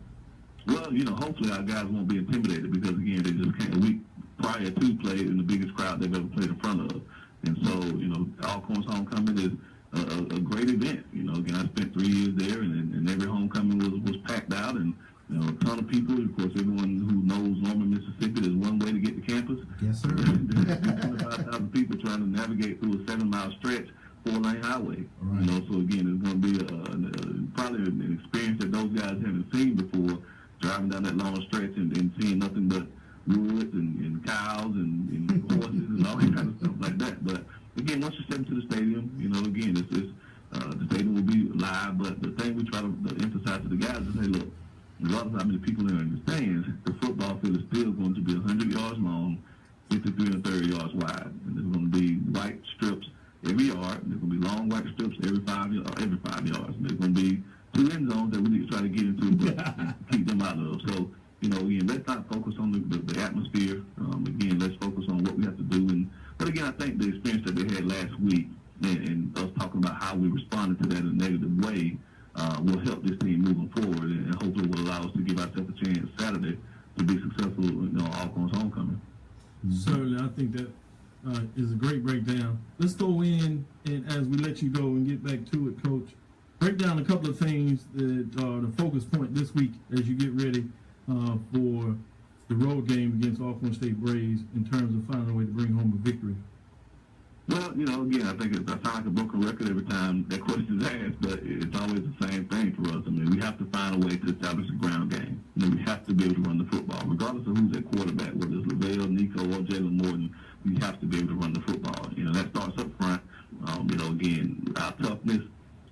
Well, hopefully our guys won't be intimidated because, again, they just can't. We prior to played in the biggest crowd they've ever played in front of. And so, Alcorn's homecoming is a great event. Again, I spent 3 years there, and every homecoming was packed out, and a ton of people. Of course, everyone who knows Norman, Mississippi, there's one way to get to campus. Yes, sir. There's 25,000 people trying to navigate through a 7-mile stretch, 4-lane highway. Right. So again, it's going to be probably an experience that those guys haven't seen before, driving down that long stretch and seeing nothing but woods and cows and horses and all that kind of stuff like that. But again, once you step into the stadium, again, the stadium will be live. But the thing we try to emphasize to the guys is, hey, look, regardless of how many people are in the stands, the football field is still going to be 100 yards long, 53 and 30 yards wide. And there's going to be white strips every yard. There's going to be long white strips every 5 yards. And there's going to be 2 end zones that we need to try to get into, but keep them out of. So, again, let's not focus on the atmosphere. Again, let's focus on what we have to do. But again, I think the experience that they had last week and us talking about how we responded to that in a negative way will help this team moving forward, and hopefully will allow us to give ourselves a chance Saturday to be successful in Alcorn's homecoming. Certainly, I think that is a great breakdown. Let's go in, and as we let you go and get back to it, Coach, break down a couple of things that are the focus point this week as you get ready for the road game against Alcorn State Braves in terms of finding a way to bring home a victory. Well, again, I think I sound like a broken record every time that question is asked, but it's always the same thing for us. I mean, we have to find a way to establish a ground game. We have to be able to run the football, regardless of who's at quarterback, whether it's LaVelle, Nico, or Jalen Morton. We have to be able to run the football. That starts up front. Again, our toughness,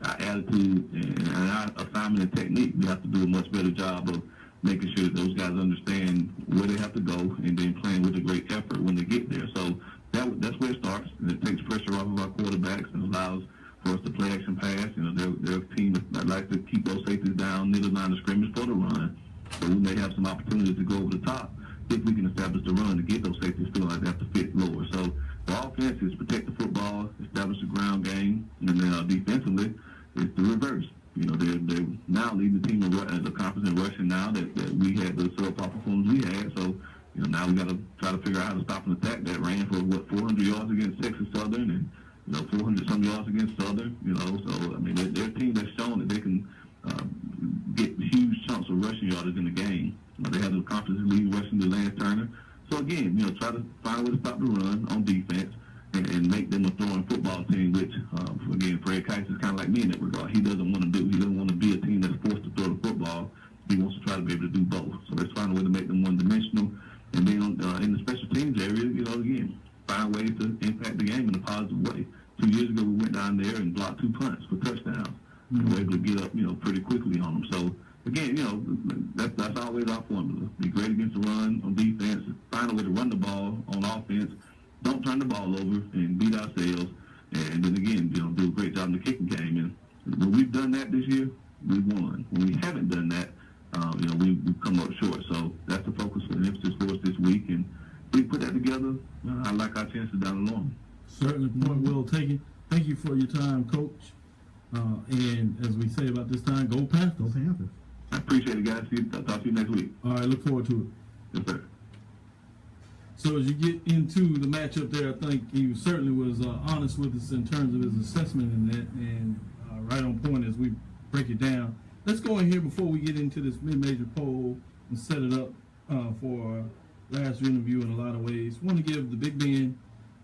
our attitude, and our assignment and technique. We have to do a much better job of making sure that those guys understand where they have to go and then playing with a great effort when they get there. So that's where it starts, and it takes pressure off of our quarterbacks and allows for us to play action pass. They're a team that likes to keep those safeties down near the line of scrimmage for the run. So we may have some opportunities to go over the top if we can establish the run to get those safeties feeling like they have to fit lower. So the offense is protect the football, establish the ground game, and then defensively it's the reverse. They're now leading the team in the conference in rushing now that we had the subpar performance we had. So, now we got to try to figure out how to stop an attack that ran for 400 yards against Texas Southern and 400 some yards against Southern. So I mean they're a team that's shown that they can get huge chunks of rushing yardage in the game. They have the conference lead rushing to Lance Turner. So again, try to find a way to stop the run on defense and make them a throwing football team, which, again, Fred Kites is kind of like me in that regard. He doesn't want to do. He doesn't want to be a team that's forced to throw the football. He wants to try to be able to do both. So let's find a way to make them one-dimensional. And then in the special teams area, again, find ways to impact the game in a positive way. 2 years ago, we went down there and blocked 2 punts for touchdowns. Mm-hmm. And we were able to get up, pretty quickly on them. So, again, that's always our formula. Be great against the run on defense. Find a way to run the ball on offense. Don't turn the ball over and beat ourselves. And then, again, do a great job in the kicking game. And when we've done that this year, we won. When we haven't done that, we've come up short. So that's the chances down the long. Certainly, point well taken. Thank you for your time, Coach. And as we say about this time, go Panthers. Go Panthers. I appreciate it, guys. Talk to you next week. All right, look forward to it. Yes, sir. So as you get into the matchup there, I think he certainly was honest with us in terms of his assessment in that, and right on point as we break it down. Let's go in here before we get into this mid-major poll and set it up for our last interview in a lot of ways. I want to give the Big Ben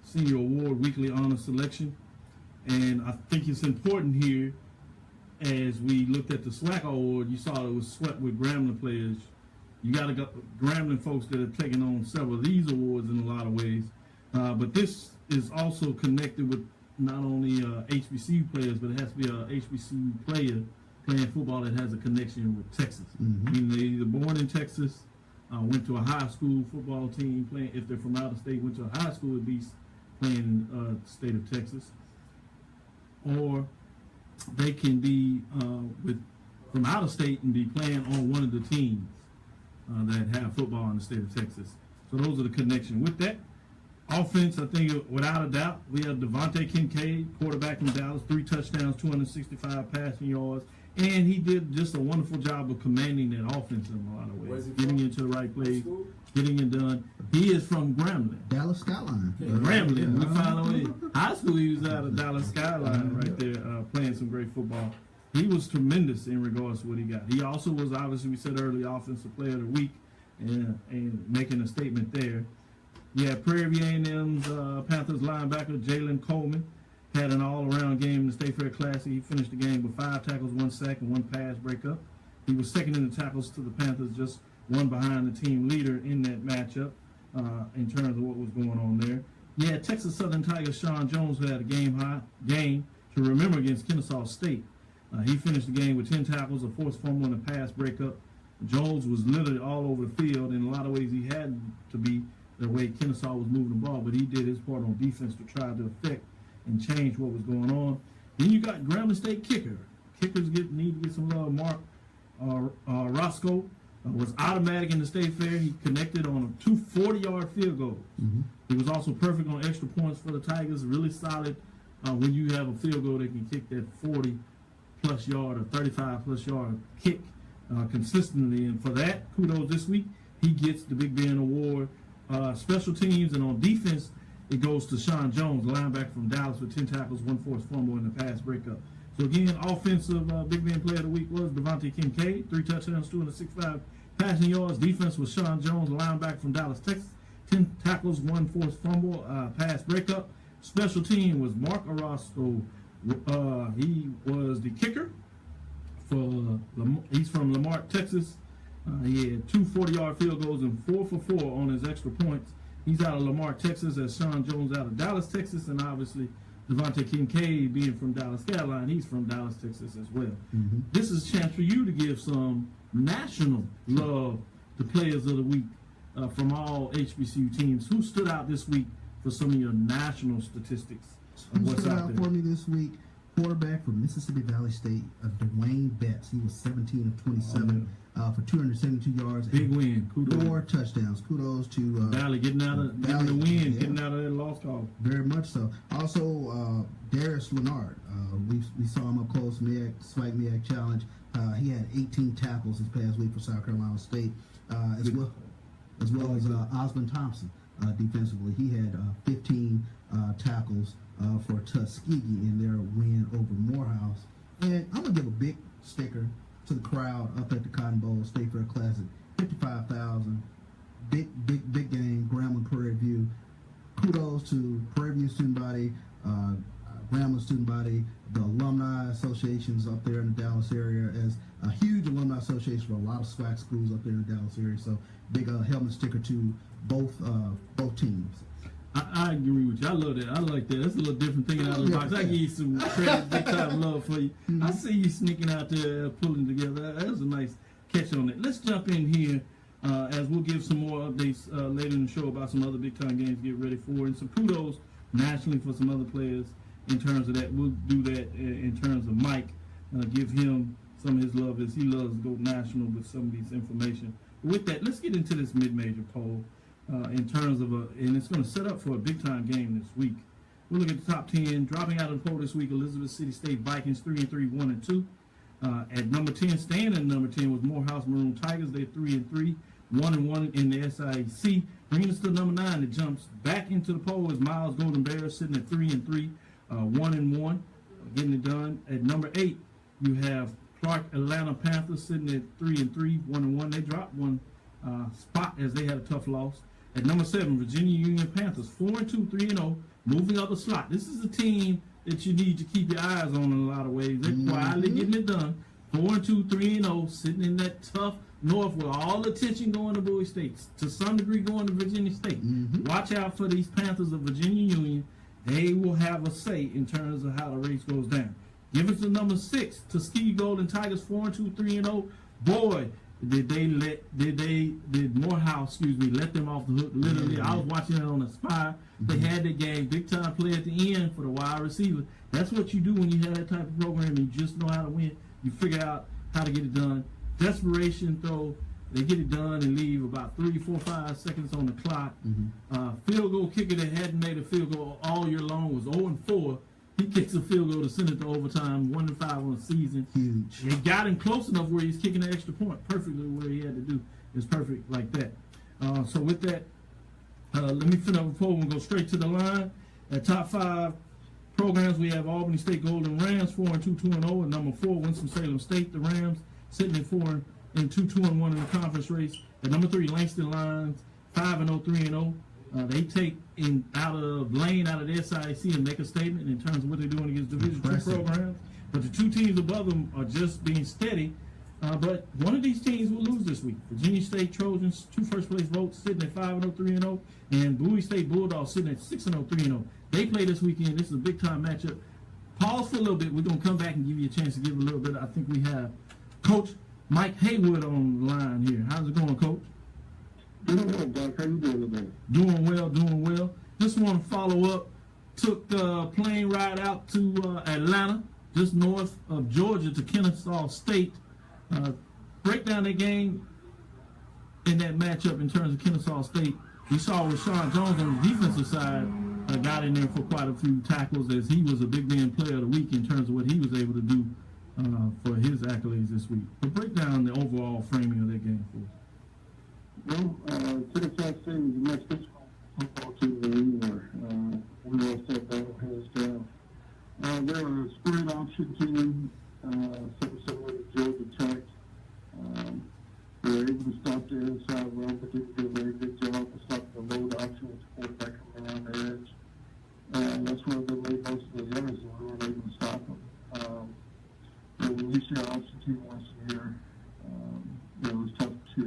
Senior Award Weekly Honor Selection, and I think it's important here as we looked at the SWAC Award. You saw it was swept with Grambling players. You got to go Grambling folks that have taken on several of these awards in a lot of ways. But this is also connected with not only HBCU players, but it has to be a HBCU player playing football that has a connection with Texas. I mean, they're either born in Texas, went to a high school football team playing. If they're from out of state, went to a high school at least playing in the state of Texas, or they can be from out of state and be playing on one of the teams that have football in the state of Texas. So those are the connection. With that, offense, I think without a doubt, we have Devontae Kincaid, quarterback from Dallas, 3 touchdowns, 265 passing yards, and he did just a wonderful job of commanding that offense in a lot of ways, getting into the right place, getting it done. He is from Grambling. Dallas Skyline. Grambling. We found out high school he was out of Dallas Skyline right there, playing some great football. He was tremendous in regards to what he got. He also was, obviously, we said earlier, Offensive Player of the Week, and making a statement there. Yeah, Prairie View A&M's Panthers linebacker Jalen Coleman had an all-around game in the State Fair Classic. He finished the game with 5 tackles, 1 sack, and 1 pass breakup. He was second in the tackles to the Panthers, just one behind the team leader in that matchup in terms of what was going on there. Yeah, Texas Southern Tigers Sean Jones had a game to remember against Kennesaw State. He finished the game with 10 tackles, a forced fumble, and a pass breakup. Jones was literally all over the field. In a lot of ways, he had to be the way Kennesaw was moving the ball, but he did his part on defense to try to affect and change what was going on. Then you got Grambling State kicker. Kickers need to get some love. Mark Roscoe was automatic in the State Fair. He connected on 2 40-yard field goals. He was also perfect on extra points for the Tigers. Really solid when you have a field goal that can kick that 40-plus yard or 35-plus yard kick consistently. And for that, kudos this week. He gets the Big Ben Award. Special teams and on defense, it goes to Sean Jones, linebacker from Dallas, with 10 tackles, 1 forced fumble, and a pass breakup. So again, offensive Big Ben Player of the Week was Devontae Kincaid, 3 touchdowns, 265 passing yards. Defense was Sean Jones, linebacker from Dallas, Texas, 10 tackles, 1 forced fumble, pass breakup. Special team was Mark Orozco. He was the kicker for he's from Lamar, Texas. He had 2 40-yard field goals and 4 for 4 on his extra points. He's out of Lamar, Texas, as Sean Jones out of Dallas, Texas, and obviously Devontae Kincaid, being from Dallas Skyline, he's from Dallas, Texas as well. This is a chance for you to give some national love to players of the week from all HBCU teams. Who stood out this week for some of your national statistics of what's stood out out there? for me this week? Quarterback from Mississippi Valley State, Dwayne Betts. He was 17 of 27 for 272 yards. Big win. Kudos. 4 touchdowns. Kudos to Valley getting out of Valley, getting the win, yeah. getting out of that lost call. Very much so. Also, Darius Leonard. We saw him up close, SWAC MEAC Challenge. He had 18 tackles this past week for South Carolina State, as well as Osmond Thompson defensively. He had 15 tackles for Tuskegee in their win over Morehouse. And I'm going to give a big sticker to the crowd up at the Cotton Bowl State Fair Classic. 55,000. Big game, Grambling Prairie View. Kudos to Prairie View student body, Grambling student body, the alumni associations up there in the Dallas area, as a huge alumni association for a lot of SWAC schools up there in the Dallas area. So big helmet sticker to both teams. I agree with you. I love that. I like that. That's a little different thinking out of the box. I give you some credit, big time love for you. I see you sneaking out there, pulling together. That was a nice catch on it. Let's jump in here as we'll give some more updates later in the show about some other big time games to get ready for, and some kudos nationally for some other players in terms of that. We'll do that in terms of Mike. Give him some of his love as he loves to go national with some of these information. With that, let's get into this mid-major poll. in terms of and it's going to set up for a big time game this week. We'll look at the top 10. Dropping out of the poll this week, Elizabeth City State Vikings 3-3, 1-2. At number 10, staying at number 10 was Morehouse Maroon Tigers. They're 3-3, 1-1 in the SIC. Bringing us to number 9, that jumps back into the poll is Miles Golden Bears sitting at 3-3, 1-1, getting it done. At number 8, you have Clark Atlanta Panthers sitting at 3-3, 1-1. They dropped one spot as they had a tough loss. At number 7, Virginia Union Panthers 4-2, 3-0, moving up the slot. This is a team that you need to keep your eyes on in a lot of ways. They're quietly getting it done. 4-2, 3-0, sitting in that tough North with all the attention going to Bowie State, to some degree going to Virginia State. Watch out for these Panthers of Virginia Union. They will have a say in terms of how the race goes down. Give us the number 6, Tuskegee Golden Tigers 4-2, 3-0. Boy, did Morehouse, let them off the hook. Literally, I was watching it on the spy. They had the game, big time play at the end for the wide receiver. That's what you do when you have that type of program. You just know how to win. You figure out how to get it done. Desperation throw. They get it done and leave about 3, 4, 5 seconds on the clock. Field goal kicker that hadn't made a field goal all year long was 0-4. He kicks a field goal to send it to overtime, 1-5 on the season. Huge. They got him close enough where he's kicking an extra point perfectly where he had to do. It's perfect like that. So with that, let me finish up a poll and go straight to the line. At top 5 programs, we have Albany State Golden Rams 4-2, 2-0. At number 4, Winston-Salem State, the Rams sitting at 4-2, 2-1 in the conference race. At number 3, Langston Lions 5-0, 3-0. They take out of the SIC and make a statement in terms of what they're doing against Division II programs. But the 2 teams above them are just being steady. But one of these teams will lose this week. Virginia State Trojans, 2 first-place votes, sitting at 5-0, 3-0. And Bowie State Bulldogs sitting at 6-0, 3-0. They play this weekend. This is a big-time matchup. Pause for a little bit. We're going to come back and give you a chance to give a little bit. I think we have Coach Mike Haywood on the line here. How's it going, Coach? Doing well, Doc. How you doing today? Doing well. Just want to follow up. Took the plane ride out to Atlanta, just north of Georgia, to Kennesaw State. Break down that game in that matchup in terms of Kennesaw State. We saw Rashawn Jones on the defensive side got in there for quite a few tackles, as he was a big man player of the week in terms of what he was able to do for his accolades this week. But break down the overall framing of that game for us. Well, Kennesaw State is a much physical football team than we were. We lost that battle hands down. They're a spread option team, similar to Georgia Tech. They were able to stop the inside run, but didn't do a very good job of stopping the load option with the quarterback coming around the edge. And that's where they made most of the errors, and we weren't able to stop them. And when you see an option team once a year, it was tough to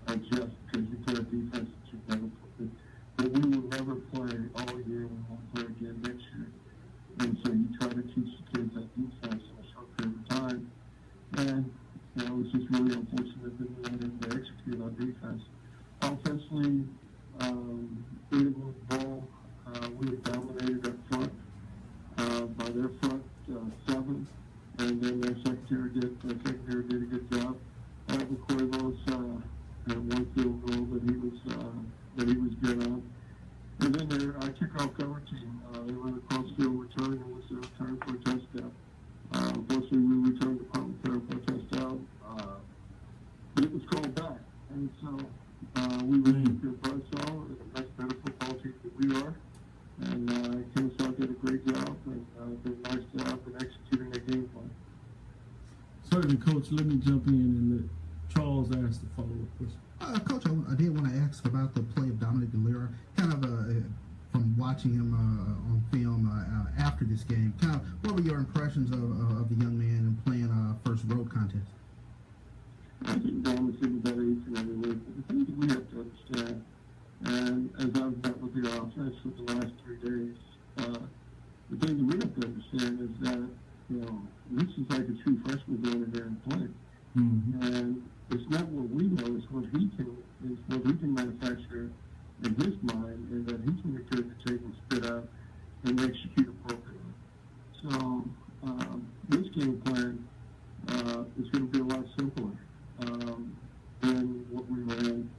adjust because you play a defense that you've never played. But we will never play all year. We won't play again next year. And so you try to teach the kids that defense in a short period of time. And, it's just really unfortunate that we weren't able to execute on defense. Offensively, we didn't move the ball. We were dominated up front by their front 7. And then their secondary did a good job. McCoy had one field goal that he was good on. And then our kickoff cover team, they ran a cross-field return and was a return for a touchdown. Unfortunately, we returned the punt return for a touchdown, but it was called back. And so we were in good Buzzsaw, and a much better football team than we are. And Kennesaw did a great job and did a nice job in executing their game plan. Certainly, Coach, let me jump in and let Charles ask the follow-up question. Coach, I did want to ask about the play of Dominic DeLira. Kind of from watching him on film after this game, kind of what were your impressions of the young man and playing first road contest? I think Dominic's in better each and every week. The thing that we have to understand, and as I've met with the offense for the last 3 days, the thing that we have to understand is that, this is like a true freshman going in there and playing. And it's not what we know, it's what he can manufacture in his mind, and that he can regurgitate and spit out and execute appropriately. So this game plan is going to be a lot simpler than what we ran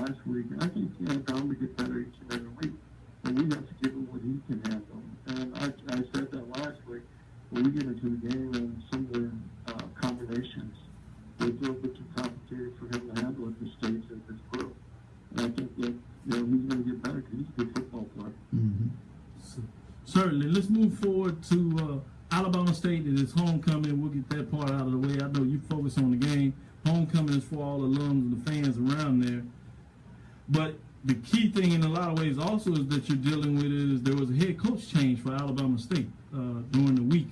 last week. And I think he's bound to get better each and every week. But we have to give him what he can handle. And I said that last week. When we get into the game and some of the combinations, it's a little bit too complicated for him to handle at this stage of his growth. And I think that he's going to get better because he's a good football player. Mm-hmm. Certainly. Let's move forward to Alabama State and its homecoming. We'll get that part out of the way. I know you focus on the game. Homecoming is for all the alums and the fans around there. But the key thing in a lot of ways also is that you're dealing with is there was a head coach change for Alabama State during the week.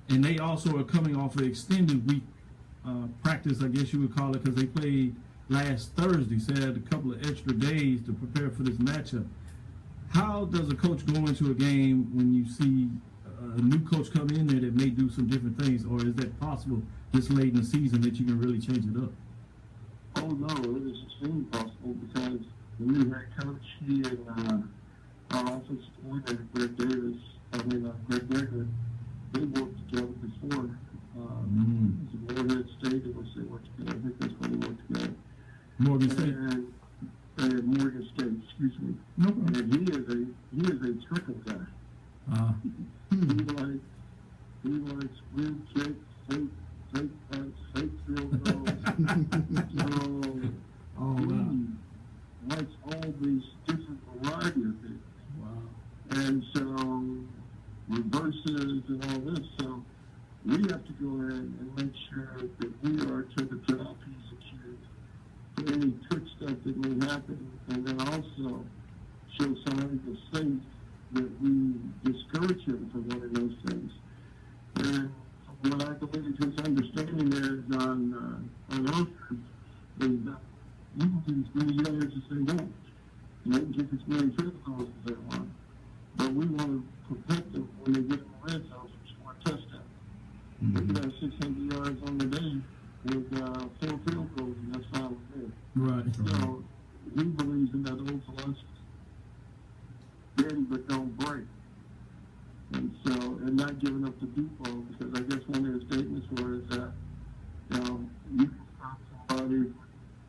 And they also are coming off an extended week practice, I guess you would call it, because they played last Thursday, so they had a couple of extra days to prepare for this matchup. How does a coach go into a game when you see a new coach come in there that may do some different things, or is that possible this late in the season that you can really change it up? Oh, no, it is extremely possible because the new head coach, he and our offensive coordinator, Greg Gregory, they worked together before. It's a Morehead State in which they worked together. I think that's why they worked together. Morgan State? Morgan State, excuse me. Nope. And he is a trickle guy. He likes weird kicks, fake punts, fake field goals. He likes all these different variety of things. Wow. And so reverses and all this. So we have to go in and make sure that we are to the penalties accused for any trick stuff that may happen, and then also show signs of faith that we discourage him from one of those things. And what I believe his understanding is on offense is that you can get as many yards as they want. You can get as many field goals as they want. But we want to protect them when they get in the red zone from scoring touchdowns. They could have 600 yards on the day with 4 field goals, and that's fine with me. Right. So he believes in that old philosophy. Bend but don't break. And so, and not giving up the deep ball, because I guess one of his statements was that, you can stop somebody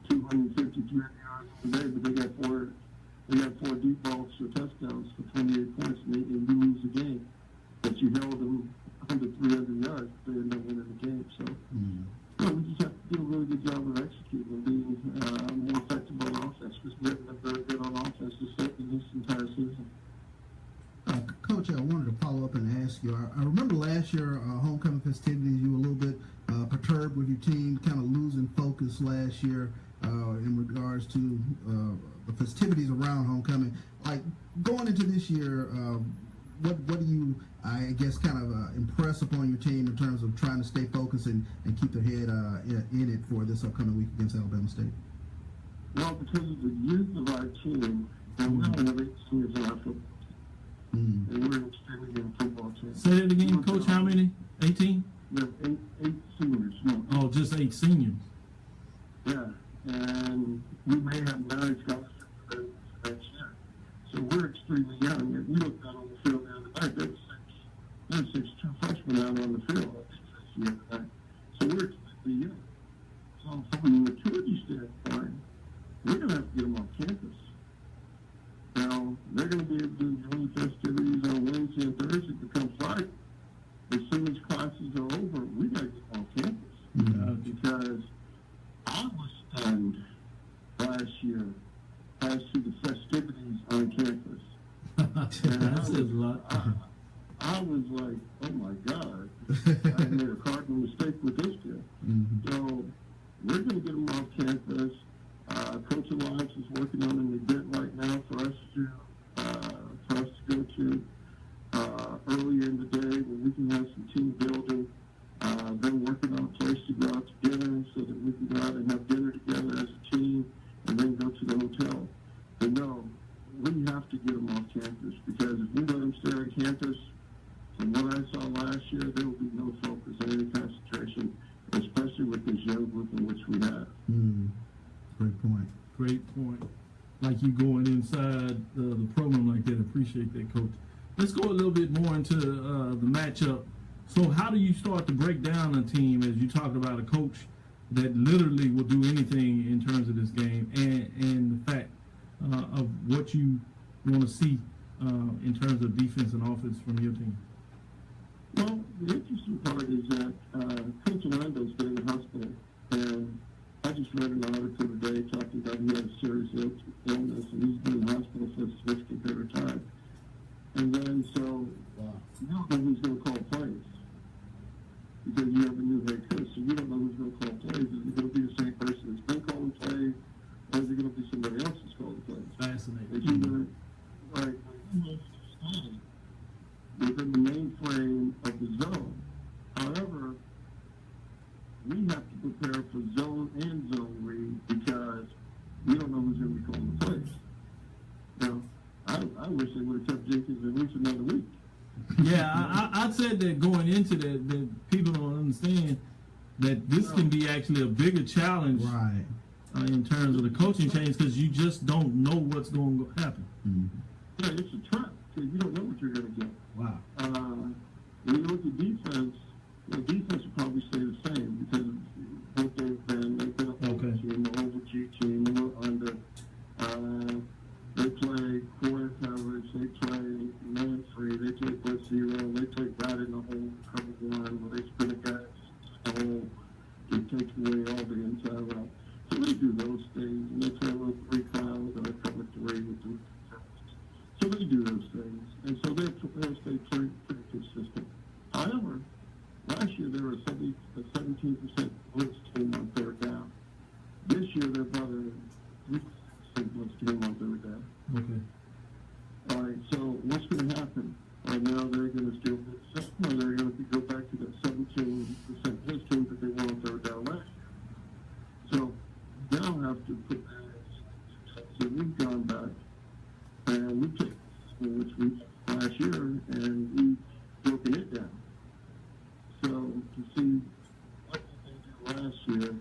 250, 300 yards a day, but they got 4 deep balls for touchdowns for 28 points, and you lose the game. But you held them under 300 yards, they ended up winning the game. So, we just have to do a really good job of executing and being more effective on offense, because we haven't been very good on offense this entire season. Coach, I wanted to follow up and ask you. I remember last year, homecoming festivities, you were a little bit perturbed with your team, kind of losing focus last year in regards to the festivities around homecoming. Like, going into this year, what do you, I guess, kind of impress upon your team in terms of trying to stay focused and keep their head in it for this upcoming week against Alabama State? Well, because of the youth of our team, and we only have 8 seniors in our football team. And we're an extremely young football team. Say that again, Coach. How many? 18? We have 8 seniors. No. Oh, just 8 seniors. Yeah, and we may have 9 scholarships for next year. So we're extremely young. And we looked out on the field the other night. There's 6 true freshmen out on the field the other night. So we're extremely young. So from a maturity standpoint, we're going to have to get them off campus. Now, they're going to be able to do joint festivities on Wednesday and Thursday. Become Friday. As soon as classes are over, we got to get them off campus. Because I was stunned last year as to the festivities on campus. That says a lot. I was like, oh my God, I made a cardinal mistake with this kid. So we're going to get them off campus. Coach Alliance is working on an event right now for us to go to earlier in the day where we can have some team building. They're working on a place to go out to dinner so that we can go out and have dinner together as a team and then go to the hotel. But no, we have to get them off campus, because if we let them stay on campus, from what I saw last year, there will be no focus or any concentration, especially with this young group in which we have. Great point. Great point. Like you going inside the program like that. Appreciate that, Coach. Let's go a little bit more into the matchup. So how do you start to break down a team, as you talked about a coach that literally will do anything in terms of this game, and the fact of what you want to see in terms of defense and offense from your team? Well, the interesting part is that Coach Orlando's been in the hospital, and I just read an article today talking about he had a serious illness, and he's been in the hospital for a significant period of time. And then, so, you don't know who's going to call plays, because you have a new head coach, so you don't know who's going to call plays. Is it going to be the same person that's been calling plays, or is it going to be somebody else that's calling plays? Fascinating. It's either, like, within the mainframe of the zone. However, we have to prepare for zone and zone read because we don't know who's going to be calling the plays. Now, I wish they would have kept Jenkins at least another week. Yeah, I said that going into that people don't understand that this can be actually a bigger challenge, Right. In terms of the coaching change, because you just don't know what's going to happen. Yeah, it's a trap because you don't know what you're going to get. Wow. When you look at defense, the defense will probably stay the same because what they've been an over team, an over G team, and we're under. They play quarter coverage, they play man free, they play blitz zero, they play right in the hole, cover one, where they spin a guy in the hole, it takes away all the inside route. So they do those things, and they play a little three clouds, or they cover three with two. So they do those things, and so they'll stay pretty consistent. However, last year they were a 17% blitz team on third down. This year they're about a 3% blitz team on third down. Okay. All right, so what's going to happen? Now they're going to still blitz, or they're going to go back to that 17% blitz team that they won on third down last year. So they'll have to put that. So we've gone back. And we took which we last year, and we've broken it down. So to see what they did last year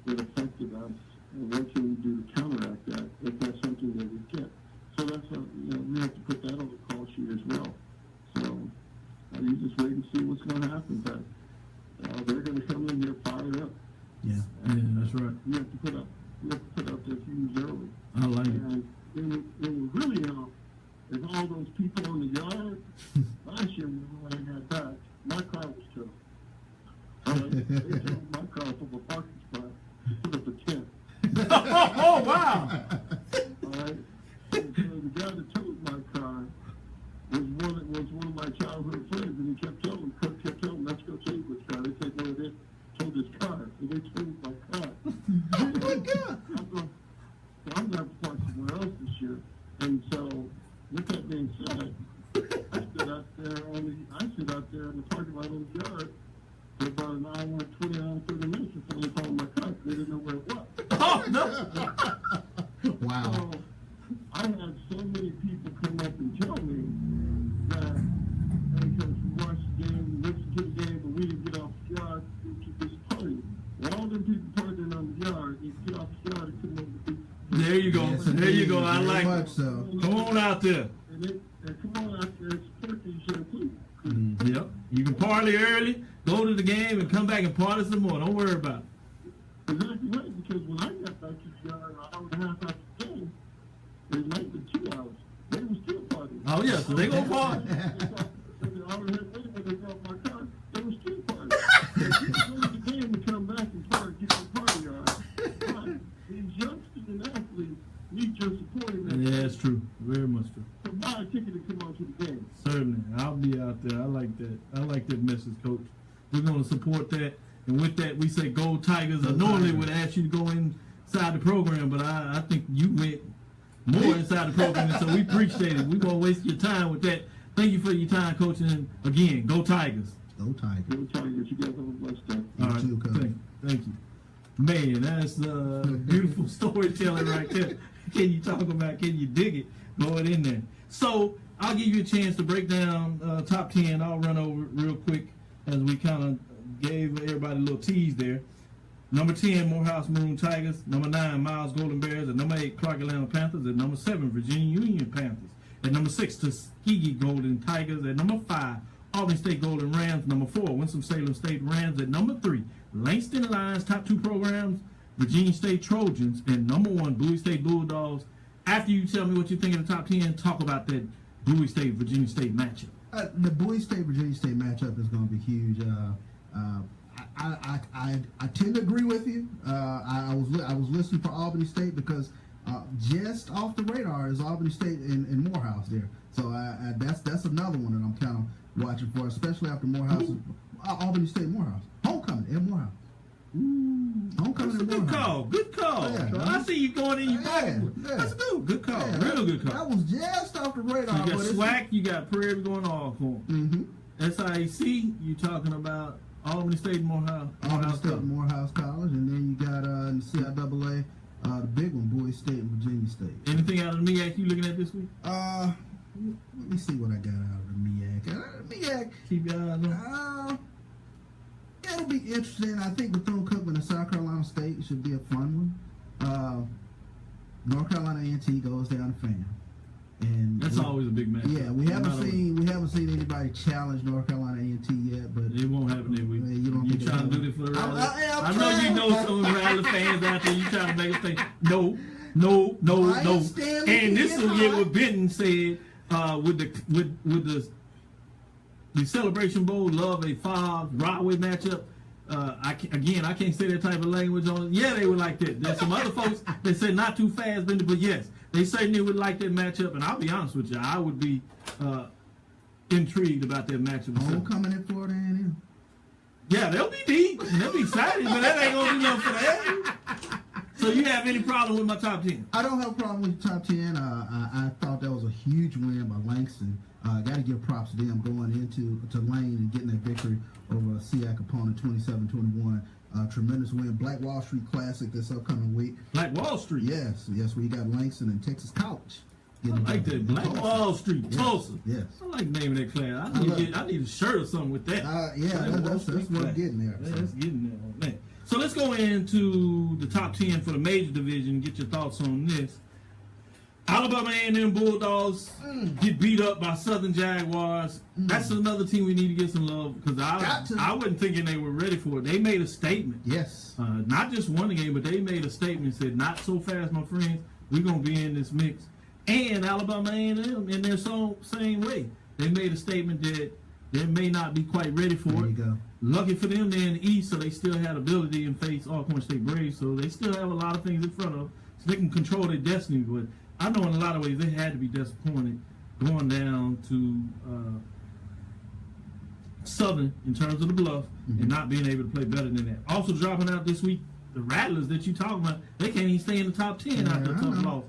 that affected us, and what can we do to counteract that if that's something that we get. So that's we have to put that on the call sheet as well. So you just wait and see what's going to happen. But they're going to come in here fired up. Yeah, that's right. You have to put up their fuse early. I like it. And it will really help if all those people in the yard, last year when I got back, my car was towed. All right, they towed my car from a parking spot to put up a tent. Oh, wow. All right, so the guy that towed my car was one of my childhood friends, and he kept telling me, let's go change this car. They said, no, they towed this car, so they towed my car. Oh my God. I'm going to have to park somewhere else this year. And so, with that being said, I sit out there in the parking lot in the yard for about an hour, 20 hours, 30 minutes before they called my car. They didn't know where it was. Oh, no. Wow. So, I had so many people come up and tell me that, hey, because we watched the game, we listened to the game, but we didn't get off the yard to this party. Well, all them people partying on the yard, you get off the yard and come over the beach. There you go. Yes, There you go. I very like much it. so. Come on out there. And come on out there and support these young people. Yep. You can party early, go to the game, and come back and party some more. Don't worry about it. Exactly right, because when I got back to the yard an hour and a half after the game, it might be 2 hours. They were still partying. Oh, yeah, so they gonna party. An hour and a half later, when they got my car, they were still partying. If you go to the game and come back and party, get your party on. But these youngsters and athletes need your support in that. Yeah, it's true. Very much true. So buy a ticket and come on to the game. Certainly. I'll be out there. I like that. I like that message, Coach. We're going to support that. And with that, we say Go Tigers. I normally would ask you to go inside the program, but I think you went more inside the program, and so we appreciate it. We won't waste your time with that. Thank you for your time, Coach. And again, Go Tigers. Go Tigers. Go Tigers. You guys have a blessed day. All right. too, Coach. Thank you. Man, that's beautiful storytelling right there. Can you dig it? Going in there. So I'll give you a chance to break down top 10. I'll run over it real quick as we kind of gave everybody a little tease there. Number 10, Morehouse Maroon Tigers. Number 9, Miles Golden Bears. At number 8, Clark Atlanta Panthers. At number 7, Virginia Union Panthers. At number 6, Tuskegee Golden Tigers. At number 5, Albany State Golden Rams. Number 4, Winston-Salem State Rams. At number 3, Langston Lions, top 2 programs, Virginia State Trojans, and number 1, Bowie State Bulldogs. After you tell me what you think of the top 10, talk about that Bowie State Virginia State matchup. The Bowie State Virginia State matchup is going to be huge. I tend to agree with you. I was listening for Albany State because just off the radar is Albany State and Morehouse there. So that's another one that I'm kind of watching for, especially after Morehouse. Albany State Morehouse homecoming in Morehouse. Homecoming in Morehouse. Good call. Yeah, I see you going in your pocket. That's good call. Real good call. That was just off the radar. So you got SWAC, you got Prairie View going Alcorn. SIAC, you talking about Albany State Morehouse. Albany State Morehouse College, and then you got in the CIAA, the big one, Bowie State and Virginia State. Anything out of the MEAC you looking at this week? Let me see what I got out of the MEAC. MEAC. Keep your eyes on. It'll be interesting. I think Bethune-Cookman and South Carolina State should be a fun one. North Carolina A&T goes down to Fan. And that's always a big match. Yeah, we haven't seen anybody challenge North Carolina A&T yet, but it won't happen that week. You trying to do this for the rally? I know trying. You know some rally fans out there. You trying to make us think no. And this will get what Benton said with the Celebration Bowl, Love a Favre Broadway matchup. I can't say that type of language on it. Yeah, they would like that. There's some other folks that say not too fast, but yes, they certainly would like that matchup. And I'll be honest with you, I would be intrigued about that matchup. Homecoming in Florida A&M. Yeah, they'll be deep. They'll be excited, but that ain't gonna do nothing for that. So you have any problem with my top 10? I don't have a problem with the top 10. I thought that was a huge win by Langston. Got to give props to them going into Lane and getting that victory over a SEAC opponent, 27-21. Tremendous win. Black Wall Street Classic this upcoming week. Black Wall Street? Yes. We got Langston and Texas College. I like that. Black Wall Street, Tulsa. Yes. I like naming that class. I need a shirt or something with that. That's what I'm getting there. That's getting there on that. So let's go into the top 10 for the major division. Get your thoughts on this. Alabama A&M Bulldogs get beat up by Southern Jaguars. That's another team we need to get some love because I wasn't thinking they were ready for it. They made a statement. Yes. Not just won the game, but they made a statement said, not so fast, my friends. We're going to be in this mix. And Alabama A&M in their same way. They made a statement that they may not be quite ready for there it. You go. Lucky for them, they're in the East, so they still had ability and face Alcorn State Braves, so they still have a lot of things in front of them, so they can control their destiny. But I know in a lot of ways they had to be disappointed going down to Southern in terms of the bluff and not being able to play better than that. Also dropping out this week, the Rattlers that you talking about, they can't even stay in the top 10 after a tough loss.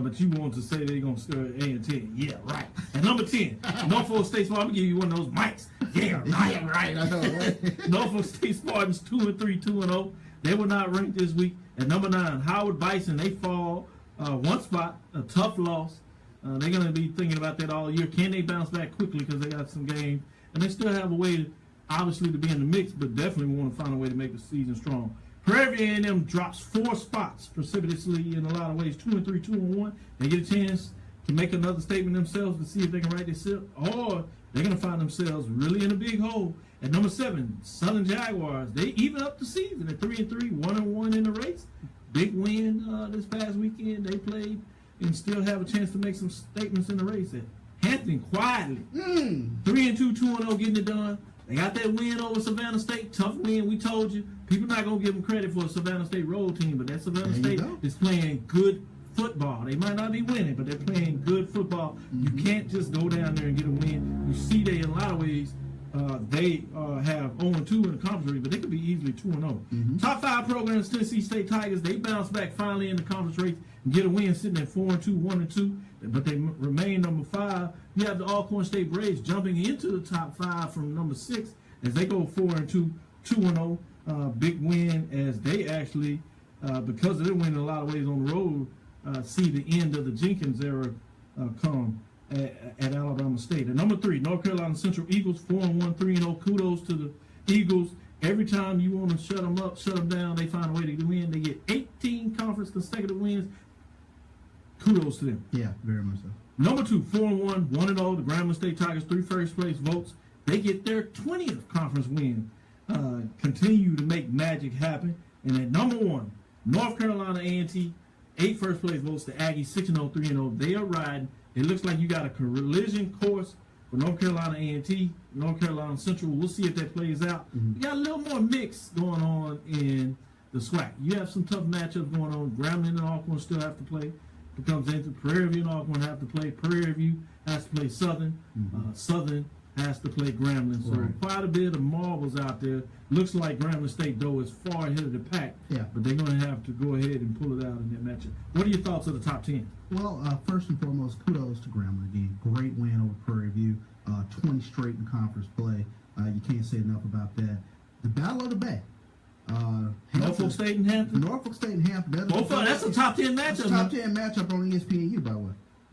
But you want to say they're going to score A&T. Yeah, right. And number 10, Norfolk State Spartans. I'm going to give you one of those mics. Yeah, right. I know, right? Norfolk State Spartans 2-3, 2-0. They were not ranked this week. At number 9, Howard Bison. They fall one spot, a tough loss. They're going to be thinking about that all year. Can they bounce back quickly because they got some games? And they still have a way, obviously, to be in the mix, but definitely want to find a way to make the season strong. Prairie View A&M drops 4 spots precipitously in a lot of ways, 2-3, 2-1. They get a chance to make another statement themselves to see if they can right this up, or they're going to find themselves really in a big hole. At number 7, Southern Jaguars. They even up the season at 3-3, 1-1 in the race. Big win this past weekend. They played and still have a chance to make some statements in the race. At Hampton, quietly, 3-2, 2-0, getting it done. They got that win over Savannah State. Tough win, we told you. People not going to give them credit for a Savannah State road team, but that Savannah State is playing good football. They might not be winning, but they're playing good football. You can't just go down there and get a win. You see they, in a lot of ways, they have 0-2 in the conference race, but they could be easily 2-0. Top 5 programs, Tennessee State Tigers, they bounce back finally in the conference race and get a win sitting at 4-2, 1-2, but they remain number 5. You have the Alcorn State Braves jumping into the top 5 from number 6 as they go 4-2, 2-0. Big win as they actually, because of their win in a lot of ways on the road, see the end of the Jenkins era come at Alabama State. At number 3, North Carolina Central Eagles, 4-1, 3-0. Kudos to the Eagles. Every time you want to shut them up, shut them down, they find a way to win. They get 18 conference consecutive wins. Kudos to them. Yeah, very much so. Number 2, 4-1, 1-0. The Grambling State Tigers, 3 first place votes. They get their 20th conference win. continue to make magic happen. And at number 1, North Carolina A&T, 8 first place votes. The Aggies 6-0, 3-0. They are riding. It looks like you got a collision course for North Carolina A&T, North Carolina Central. We'll see if that plays out. You got a little more mix going on in the SWAC. You have some tough matchups going on. Grambling and Alcorn still have to play. It comes into Prairie View and Alcorn have to play. Prairie View has to play Southern. Southern has to play Grambling. So quite a bit of marbles out there. Looks like Grambling State, though, is far ahead of the pack. Yeah. But they're going to have to go ahead and pull it out in that matchup. What are your thoughts of the top 10? Well, first and foremost, kudos to Grambling again. Great win over Prairie View. 20 straight in conference play. You can't say enough about that. The Battle of the Bay. Norfolk State and Hampton? Norfolk State and Hampton. That's a top 10 matchup. That's a top 10 matchup on ESPNU, by the way.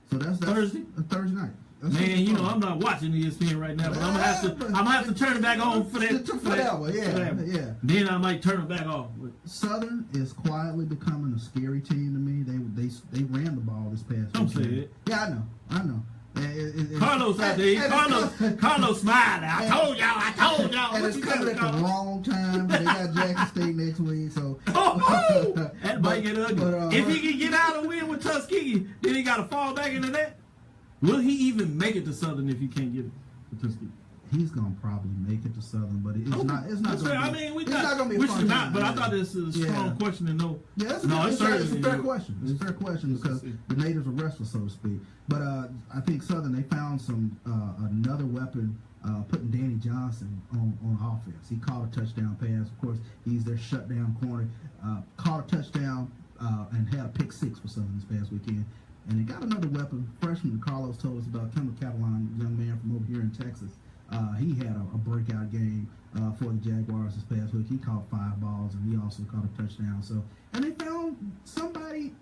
So that's Thursday? Thursday night. That's Man, you know, I'm not watching ESPN right now, but I'm gonna have to turn it back on for that. For that one, yeah. Then I might turn it back off. Southern is quietly becoming a scary team to me. They ran the ball this past Don't weekend. say it. Yeah, I know. Carlos out there. Carlos smiling. I told y'all. And it's coming at the wrong time. They got Jackson State next week, so that might get ugly. But, if he can get out and win with Tuskegee, then he got to fall back into that. Will he even make it to Southern if he can't get it to Tuskegee? He's gonna probably make it to Southern, but it's not. It's not gonna be a fun time. But I thought this is a strong question to know. Yeah, it's a fair question. It's a fair question because the natives are restless, so to speak. But I think Southern, they found another weapon, putting Danny Johnson on offense. He caught a touchdown pass. Of course, he's their shutdown corner. Caught a touchdown and had a pick 6 for Southern this past weekend. And they got another weapon. Freshman Carlos told us about Cavil, young man from over here in Texas. He had a breakout game for the Jaguars this past week. He caught 5 balls, and he also caught a touchdown. So, and they found somebody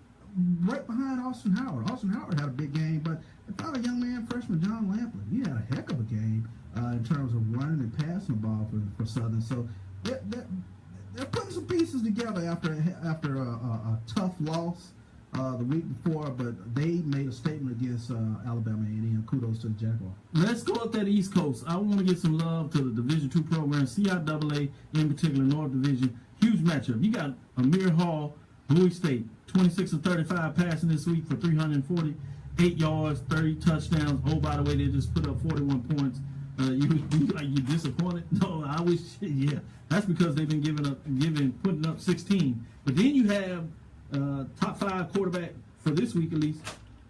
right behind Austin Howard. Austin Howard had a big game, but they found a young man, freshman John Lampley. He had a heck of a game in terms of running and passing the ball for Southern. So they're putting some pieces together after a tough loss the week before, but they made a statement against Alabama A&M. Kudos to the Jaguars. Let's go up that East Coast. I want to give some love to the Division II program, CIAA in particular, North Division. Huge matchup. You got Amir Hall, Bowie State, 26 of 35 passing this week for 348 yards, 30 touchdowns. Oh, by the way, they just put up 41 points. You disappointed? No, I wish. Yeah, that's because they've been putting up 16. But then you have top 5 quarterback for this week at least.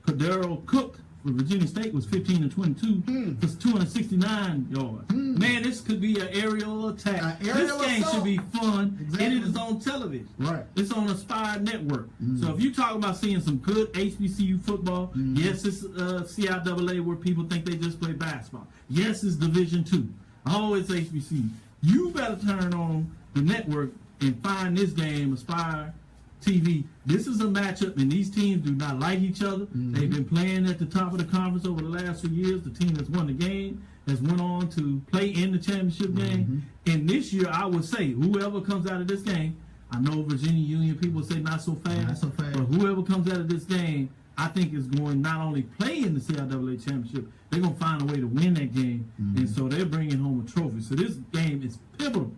Cordero Cook for Virginia State was 15 of 22 for 269 yards. Man, this could be an aerial attack. This game should be fun, and it is on television. Right. It's on Aspire Network. So if you talk about seeing some good HBCU football, yes, it's CIAA where people think they just play basketball. Yes, it's Division II. Oh, it's HBCU. You better turn on the network and find this game, Aspire TV. This is a matchup, and these teams do not like each other. They've been playing at the top of the conference over the last few years. The team that's won the game has went on to play in the championship game. And this year, I would say, whoever comes out of this game, I know Virginia Union people say not so fast, but whoever comes out of this game, I think is going not only play in the CIAA championship, they're going to find a way to win that game. And so they're bringing home a trophy. So this game is pivotal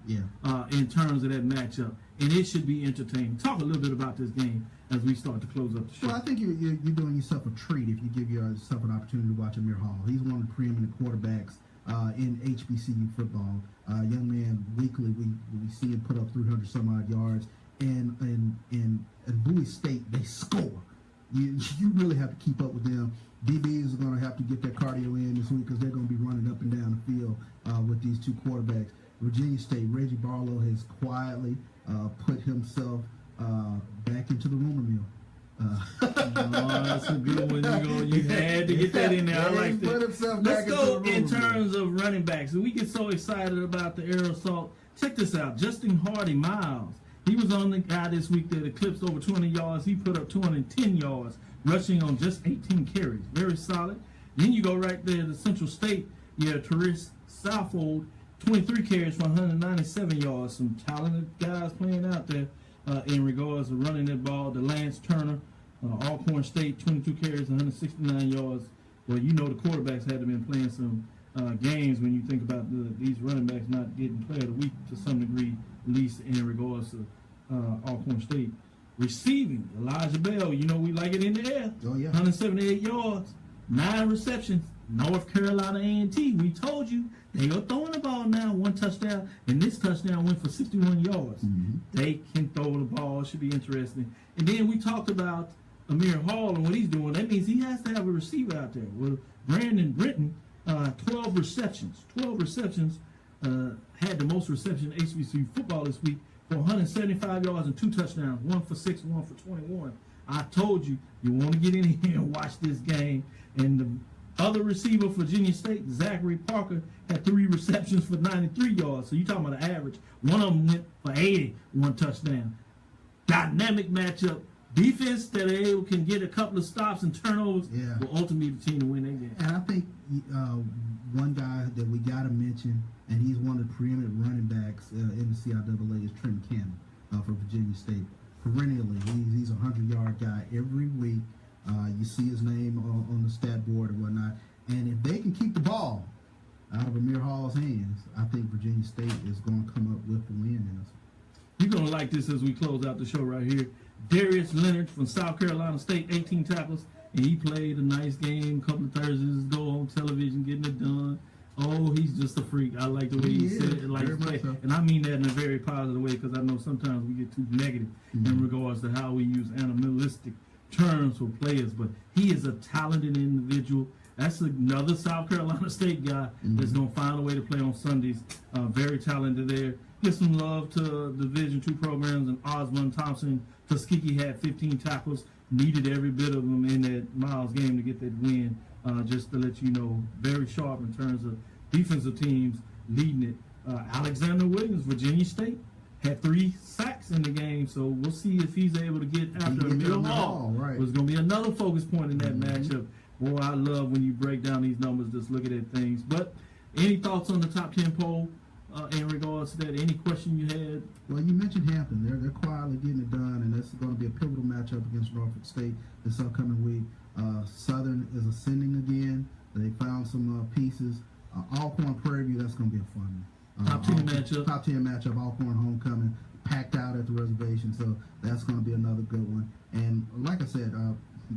in terms of that matchup. And it should be entertaining. Talk a little bit about this game as we start to close up the show. Well, I think you're doing yourself a treat if you give yourself an opportunity to watch Amir Hall. He's one of the preeminent quarterbacks in HBCU football. Young man, weekly we see him put up 300 some odd yards. And Bowie State, they score. You really have to keep up with them. DBs are going to have to get their cardio in this week because they're going to be running up and down the field with these two quarterbacks. Virginia State, Reggie Barlow has quietly put himself back into the rumor mill. Oh, that's a good one. You had to get that in there. I like that. Let's go in terms of running backs. We get so excited about the air assault. Check this out. Justin Hardy Miles. He was on the guy this week that eclipsed over 20 yards. He put up 210 yards, rushing on just 18 carries. Very solid. Then you go right there to Central State. Yeah, Therese Southfold, 23 carries for 197 yards. Some talented guys playing out there in regards to running that ball. The Lance Turner, Alcorn State, 22 carries, 169 yards. Well, you know the quarterbacks had been playing some games when you think about these running backs not getting player of the week to some degree, at least in regards to Alcorn State. Receiving, Elijah Bell, you know we like it in the air. Oh, yeah. 178 yards, 9 receptions. North Carolina A&T, we told you, they are throwing the ball now, 1 touchdown, and this touchdown went for 61 yards. Mm-hmm. They can throw the ball. It should be interesting. And then we talked about Amir Hall and what he's doing. That means he has to have a receiver out there. Well, Brandon Britton, 12 receptions. 12 receptions, had the most reception in HBCU football this week for 175 yards and 2 touchdowns, 1 for 6, 1 for 21. I told you, you want to get in here and watch this game. And the other receiver for Virginia State, Zachary Parker, had 3 receptions for 93 yards. So you're talking about an average. One of them went for 80, 1 touchdown. Dynamic matchup. Defense that are able can get a couple of stops and turnovers will ultimately be the team to win that game. And I think one guy that we got to mention, and he's one of the preeminent running backs in the CIAA, is Trent Cannon for Virginia State. Perennially, he's a 100-yard guy every week. You see his name on the stat board and whatnot. And if they can keep the ball out of Amir Hall's hands, I think Virginia State is going to come up with the win in this. You're going to like this as we close out the show right here. Darius Leonard from South Carolina State, 18 tackles, and he played a nice game a couple of Thursdays ago on television, getting it done. Oh, he's just a freak. I like the way he said it, like play. So. And I mean that in a very positive way because I know sometimes we get too negative in regards to how we use animalistic terms for players, but he is a talented individual. That's another South Carolina State guy that's going to find a way to play on Sundays. Very talented there. Give some love to Division II programs, and Osmond Thompson. Tuskegee had 15 tackles, needed every bit of them in that Miles game to get that win. Just to let you know, very sharp in terms of defensive teams leading it. Alexander Williams, Virginia State, had 3 sacks in the game, so we'll see if he's able to get after Amir Hall. Right. It's going to be another focus point in that matchup. Boy, I love when you break down these numbers, just looking at things. But any thoughts on the top 10 poll in regards to that? Any question you had? Well, you mentioned Hampton. They're quietly getting it done, and this is going to be a pivotal matchup against Norfolk State this upcoming week. Southern is ascending again. They found some pieces. Alcorn Prairie View, that's going to be a fun one. Top 10 matchup. Top 10 matchup. Alcorn homecoming, packed out at the reservation, so that's going to be another good one. And like I said,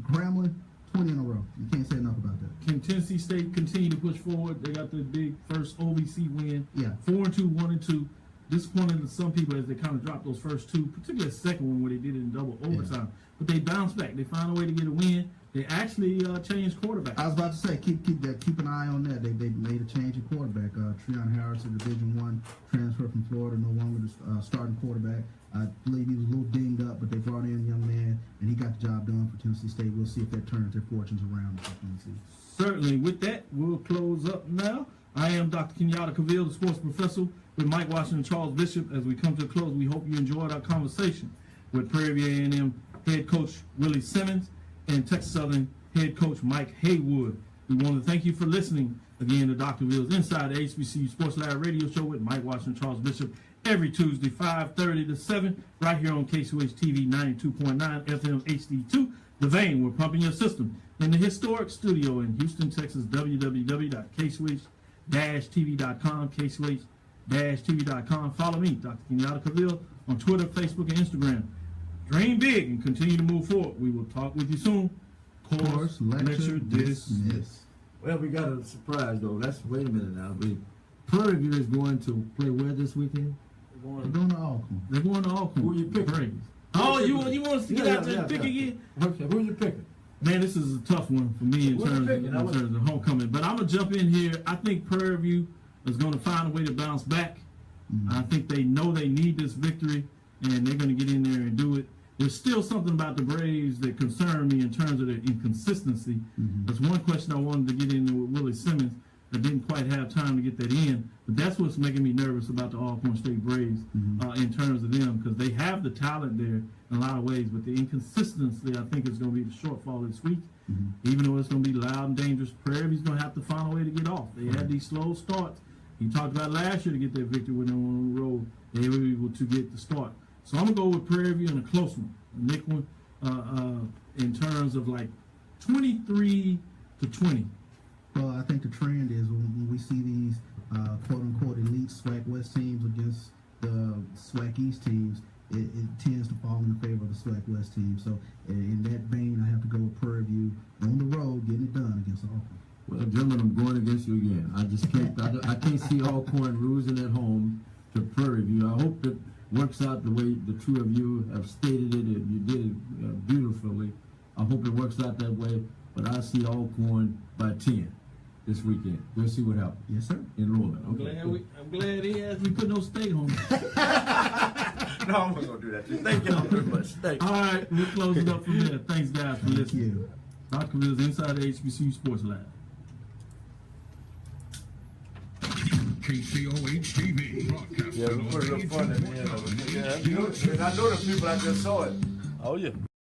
Grambling, 20 in a row. You can't say enough about that. Can Tennessee State continue to push forward? They got the big first OVC win. Yeah. 4-2, 1-2. Disappointing to some people as they kind of dropped those first 2, particularly the second one where they did it in double overtime. But they bounced back. They found a way to get a win. They actually changed quarterback. I was about to say, keep an eye on that. They made a change in quarterback. Treon Harris, a Division I transfer from Florida, no longer the starting quarterback. I believe he was a little dinged up, but they brought in a young man, and he got the job done for Tennessee State. We'll see if that turns their fortunes around for Tennessee. Certainly. With that, we'll close up now. I am Dr. Kenyatta Cavil, the sports professor, with Mike Washington and Charles Bishop. As we come to a close, we hope you enjoyed our conversation with Prairie View A&M head coach Willie Simmons and Texas Southern head coach Mike Haywood. We want to thank you for listening again to Dr. Ville's Inside the HBCU Sports Lab radio show with Mike Washington and Charles Bishop every Tuesday, 5:30 to 7, right here on KCOH TV 92.9 FM HD2. The Vein, we're pumping your system in the historic studio in Houston, Texas. www.kcoh-tv.com, kcoh-tv.com. Follow me, Dr. Kenyatta Cavil, on Twitter, Facebook, and Instagram. Dream big and continue to move forward. We will talk with you soon. Course lecture dismissed. Well, we got a surprise though. Wait a minute now. Prairie View is going to play where this weekend? They're going to Alcorn. They're going to Alcorn. Who are you picking? You want us to get out there and pick again? Okay, who are you picking? Man, this is a tough one for me in terms of homecoming. But I'm going to jump in here. I think Prairie View is going to find a way to bounce back. I think they know they need this victory, and they're going to get in there and do it. There's still something about the Braves that concern me in terms of their inconsistency. There's one question I wanted to get into with Willie Simmons. I didn't quite have time to get that in, but that's what's making me nervous about the Alcorn State Braves in terms of them, because they have the talent there in a lot of ways, but the inconsistency, I think, is going to be the shortfall this week. Even though it's going to be loud and dangerous, Prairie View's going to have to find a way to get off. They had these slow starts. He talked about last year to get their victory when they were on the road. They were able to get the start. So I'm going to go with Prairie View in a close one, a nick one, in terms of like 23-20. Well, I think the trend is when we see these quote-unquote elite SWAC West teams against the SWAC East teams, it tends to fall in the favor of the SWAC West team. So in that vein, I have to go with Prairie View on the road, getting it done against Alcorn. Well, gentlemen, I'm going against you again. I just can't. I can't see Alcorn losing at home to Prairie View. I hope it works out the way the two of you have stated it, and you did it beautifully. I hope it works out that way. But I see Alcorn by 10 this weekend. We'll see what happens. Yes, sir. In Louisville. Okay. I'm glad he asked me to put no steak on it. No, I'm not gonna do that. Thank y'all very much. Thank you. All right, we'll close it up from there. Thanks, guys, for Thank listening. you. Dr. Cavill's Inside the HBCU Sports Lab. KCOH TV. Yeah, we put a little fun in the end of it. Yeah, and I know the people, I just saw it. Oh, yeah.